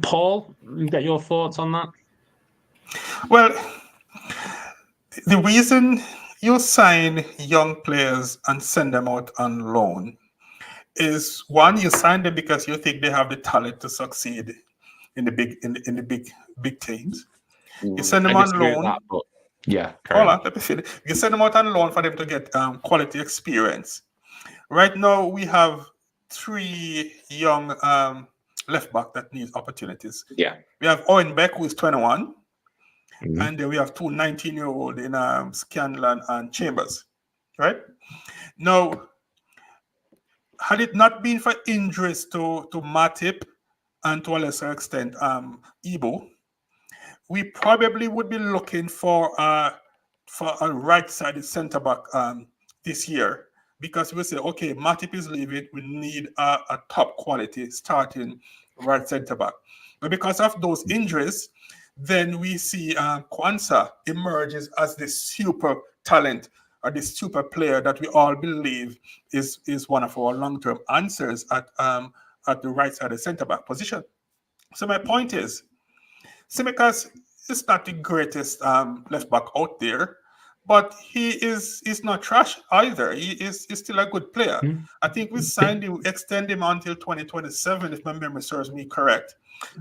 Paul, get your thoughts on that? Well, the reason you sign young players and send them out on loan is one, you sign them because you think they have the talent to succeed in the big teams. You send them I on disagree with loan. that, but yeah, carry Hold on. on, let me finish. You send them out on loan for them to get quality experience. Right now, we have 3 young left back that need opportunities. Yeah. We have Owen Beck, who is 21, Mhm. and then we have 2 19-year-old in Scanlon and Chambers. Right now, had it not been for injuries to Matip and to a lesser extent Ebo, we probably would be looking for a right-sided centre back this year, because we say, okay, Matip is leaving, we need a top quality starting right centre back. But because of those injuries, then we see Kwanzaa emerges as this super talent or this super player that we all believe is one of our long-term answers at the right side of centre back position. So my point is, Simicas is not the greatest left back out there, but he's not trash either. He's still a good player. I think we signed him, extend him until 2027, if my memory serves me correct.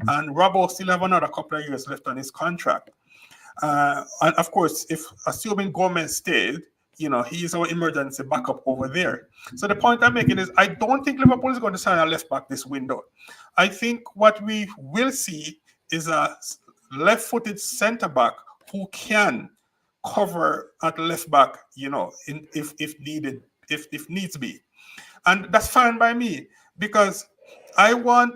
And Robbo still have another couple of years left on his contract. And of course, if assuming Gomez stayed, he's our emergency backup over there. So the point I'm making is, I don't think Liverpool is going to sign a left back this window. I think what we will see is a left-footed centre back who can cover at left back, if needed, if needs be, and that's fine by me, because I want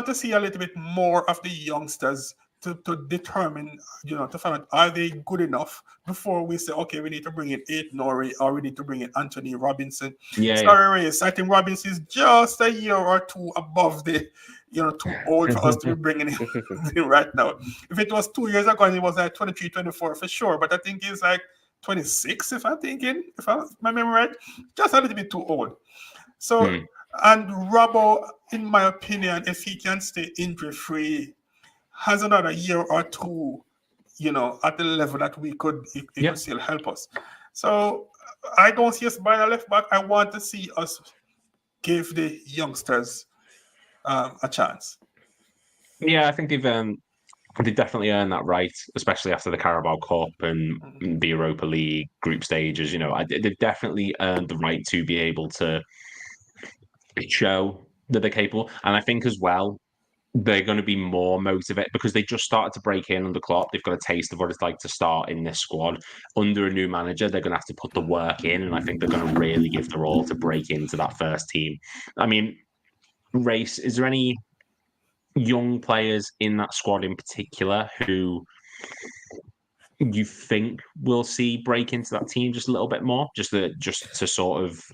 to see a little bit more of the youngsters to determine, to find out, are they good enough before we say, okay, we need to bring in Nori, or we need to bring in Anthony Robinson. Sorry, Race, I think Robinson is just a year or 2 above the, too old for us to be bringing him right now. If it was 2 years ago, he was like 23, 24 for sure, but I think he's like 26, if my memory right, just a little bit too old. So, and Robbo, in my opinion, if he can stay injury-free, has another year or 2, at the level that he could still help us. So I don't see us buying a left back. I want to see us give the youngsters a chance. Yeah, I think they've definitely earned that right, especially after the Carabao Cup and the Europa League group stages. They've definitely earned the right to be able to show that they're capable. And I think as well, they're going to be more motivated because they just started to break in under Klopp. They've got a taste of what it's like to start in this squad. Under a new manager, they're going to have to put the work in, and I think they're going to really give their all to break into that first team. I mean, Race, is there any young players in that squad in particular who you think we'll see break into that team just a little bit more, just to sort of,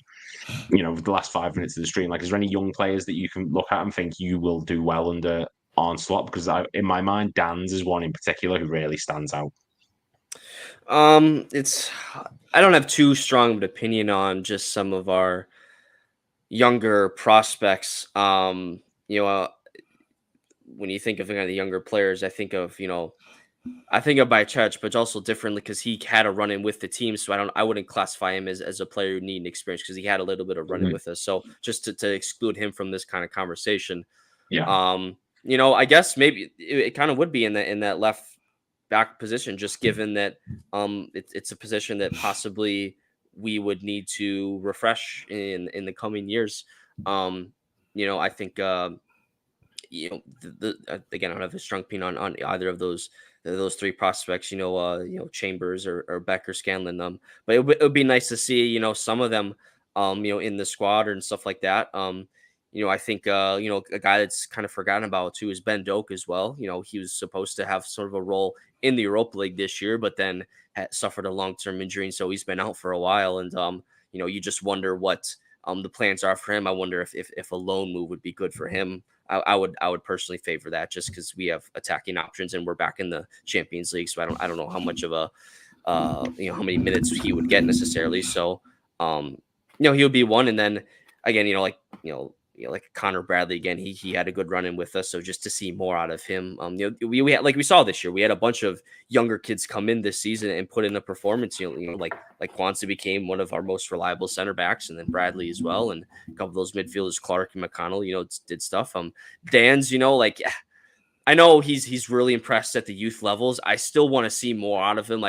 the last 5 minutes of the stream? Like, is there any young players that you can look at and think you will do well under on slot? Because in my mind, Dan's is one in particular who really stands out. It's I don't have too strong of an opinion on just some of our younger prospects. When you think of the younger players, I think of by Church, but also differently because he had a run in with the team. So I wouldn't classify him as a player who needed experience because he had a little bit of running with us. So just to exclude him from this kind of conversation, I guess maybe it kind of would be in that left back position, just given that it's a position that possibly we would need to refresh in the coming years. I think again, I don't have a strong opinion on either of those three prospects. Chambers or Beck or Scanlon. But it would be nice to see some of them in the squad and stuff like that. I think a guy that's kind of forgotten about too is Ben Doak as well. He was supposed to have sort of a role in the Europa League this year, but then suffered a long-term injury, and so he's been out for a while. And you just wonder what the plans are for him. I wonder if a loan move would be good for him. I would personally favor that just because we have attacking options and we're back in the Champions League. So I don't know how much of a how many minutes he would get necessarily. So he would be one. And then again, like Connor Bradley again, he had a good run in with us. So just to see more out of him, we had, like we saw this year, we had a bunch of younger kids come in this season and put in a performance. Like Kwanzaa became one of our most reliable center backs, and then Bradley as well, and a couple of those midfielders, Clark and McConnell, did stuff. Dan's, I know he's really impressed at the youth levels. I still want to see more out of him,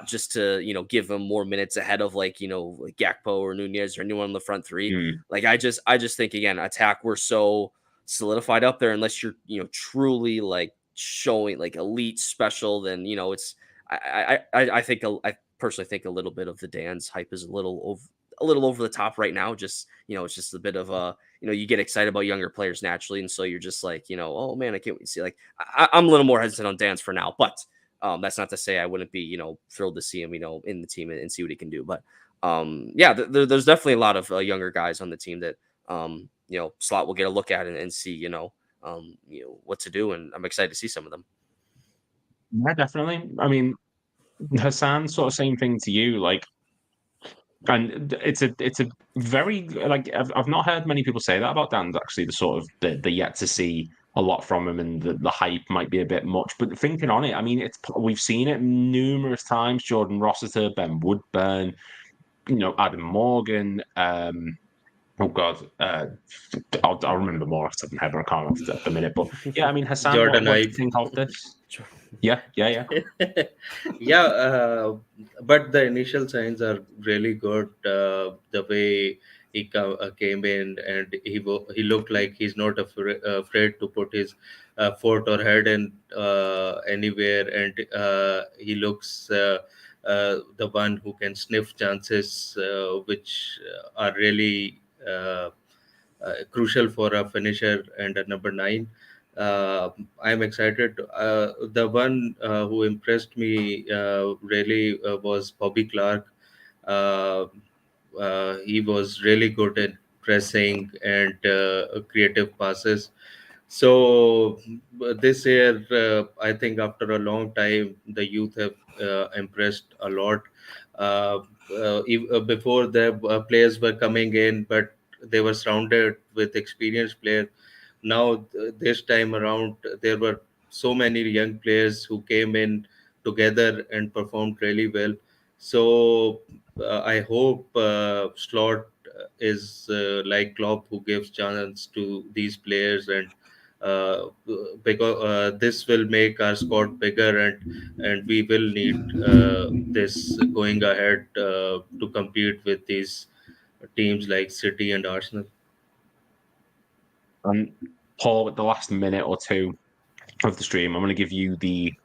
just to give him more minutes ahead of like Gakpo or Nunez or anyone on the front three. I just think again, attack, we're so solidified up there unless you're truly like showing like elite special, then it's I think I personally think a little bit of the Dan's hype is a little over the top right now. Just it's just a bit of a you get excited about younger players naturally, and so you're just like oh man, I can't wait to see. Like I'm a little more hesitant on Dan's for now, but that's not to say I wouldn't be thrilled to see him in the team and see what he can do. But there's definitely a lot of younger guys on the team that Slot will get a look at and see what to do, and I'm excited to see some of them. Yeah, definitely. I mean, Hassan, sort of same thing to you, like, and it's a very like I've not heard many people say that about Dan. Actually, the sort of the yet to see a lot from him, and the hype might be a bit much. But thinking on it, I mean, we've seen it numerous times. Jordan Rossiter, Ben Woodburn, Adam Morgan. Oh God, I'll remember more off the top of my head, but I can't at the minute. But yeah, I mean, Hassan, Jordan, what do you think of this? Yeah. Yeah, but the initial signs are really good. The way he came in, and he looked like he's not afraid to put his foot or head in anywhere, and he looks the one who can sniff chances, which are really crucial for a finisher and a number 9. I'm excited. The one who impressed me really was Bobby Clark. He was really good at pressing and creative passes. So this year, I think after a long time, the youth have impressed a lot. Before the players were coming in, but they were surrounded with experienced players. Now this time around, there were so many young players who came in together and performed really well. So I hope Slot is like Klopp, who gives chance to these players, and because this will make our squad bigger, and we will need this going ahead to compete with these teams like City and Arsenal. Paul, with the last minute or two of the stream, I'm going to give you you're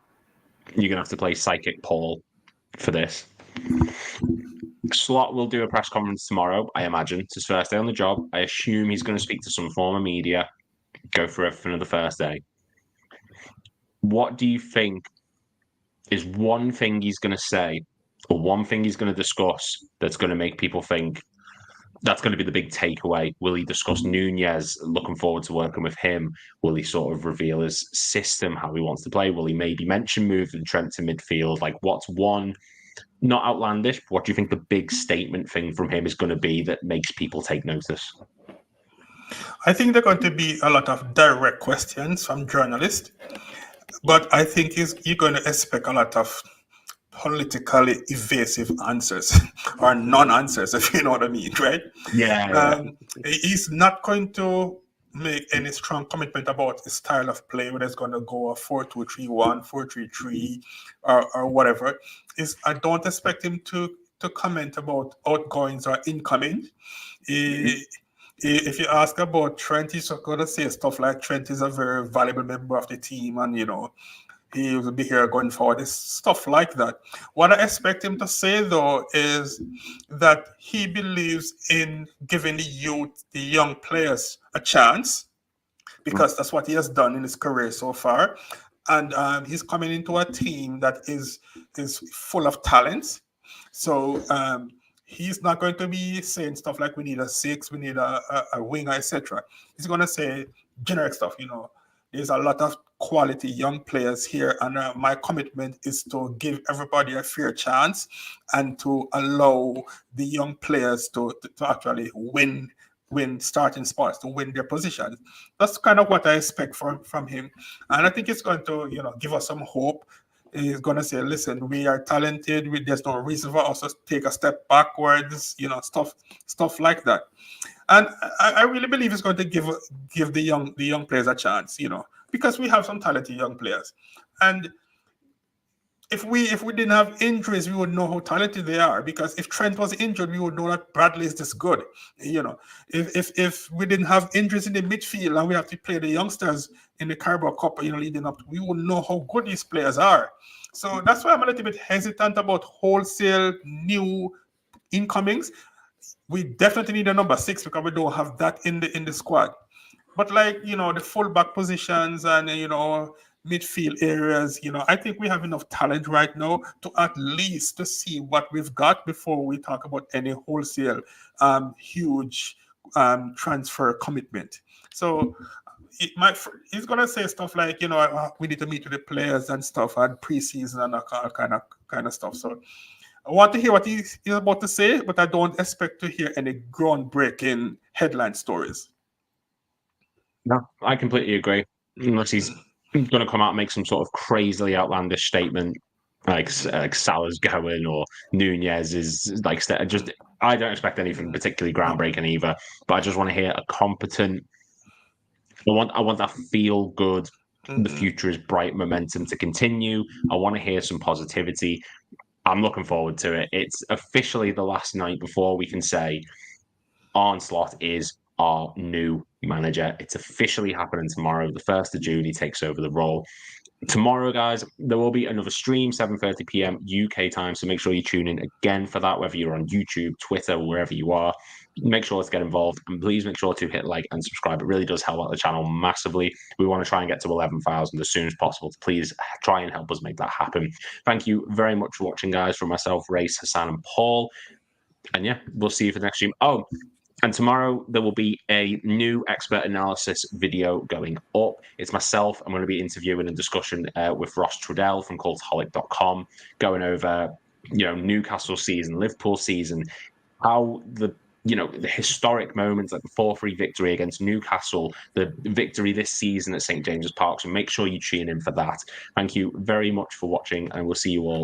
going to have to play Psychic Paul for this. Slot will do a press conference tomorrow, I imagine. It's his first day on the job. I assume he's going to speak to some form of media, go for everything on the first day. What do you think is one thing he's going to say or one thing he's going to discuss that's going to make people think, that's going to be the big takeaway. Will he discuss Nunez? Looking forward to working with him. Will he sort of reveal his system, how he wants to play? Will he maybe mention moving Trent to midfield? Like, what's one, not outlandish, but what do you think the big statement thing from him is going to be that makes people take notice? I think there are going to be a lot of direct questions from journalists, but I think you're going to expect a lot of politically evasive answers or non-answers, if you know what I mean, right? Yeah. He's not going to make any strong commitment about his style of play, whether it's going to go a 4-2-3-1, 4-3-3, or whatever. I don't expect him to comment about outgoings or incoming. If you ask about Trent, he's going to say stuff like Trent is a very valuable member of the team, and he will be here going forward. It's stuff like that. What I expect him to say, though, is that he believes in giving the young players a chance, because that's what he has done in his career so far. And he's coming into a team that is full of talent. So he's not going to be saying stuff like we need a 6, we need a winger, etc. He's going to say generic stuff, There's a lot of quality young players here, and my commitment is to give everybody a fair chance and to allow the young players to actually win starting spots, to win their positions. That's kind of what I expect from him, and I think it's going to give us some hope. He's going to say, listen, we are talented, there's no reason for us to take a step backwards, stuff like that. And I really believe it's going to give the young players a chance, because we have some talented young players. And if we didn't have injuries, we would know how talented they are. Because if Trent was injured, we would know that Bradley is this good. If we didn't have injuries in the midfield and we have to play the youngsters in the Carabao Cup, leading up, we would know how good these players are. So that's why I'm a little bit hesitant about wholesale new incomings. We definitely need a number 6 because we don't have that in the squad. But the fullback positions and midfield areas, I think we have enough talent right now to at least to see what we've got before we talk about any wholesale huge transfer commitment. So he's gonna say stuff like, we need to meet with the players and stuff, and preseason and that kind of stuff. So I want to hear what he's about to say, but I don't expect to hear any groundbreaking headline stories. No, I completely agree. Unless he's going to come out and make some sort of crazily outlandish statement, like Salah's going or Nunez is I don't expect anything particularly groundbreaking either. But I just want to hear a competent. I want that feel good. The future is bright momentum to continue. I want to hear some positivity. I'm looking forward to it. It's officially the last night before we can say Arne Slot is our new manager. It's officially happening tomorrow. The 1st of June, he takes over the role. Tomorrow, guys, there will be another stream, 7:30 p.m. UK time. So make sure you tune in again for that, whether you're on YouTube, Twitter, wherever you are. Make sure to get involved, and please make sure to hit like and subscribe. It really does help out the channel massively. We want to try and get to 11,000 as soon as possible. Please try and help us make that happen. Thank you very much for watching, guys. From myself, Race, Hassan, and Paul. And yeah, we'll see you for the next stream. Oh, and tomorrow there will be a new expert analysis video going up. It's myself. I'm going to be interviewing and discussion with Ross Trudell from Cultaholic.com, going over Newcastle season, Liverpool season, how the historic moments like the 4-3 victory against Newcastle, the victory this season at St. James's Park. So make sure you tune in for that. Thank you very much for watching, and we'll see you all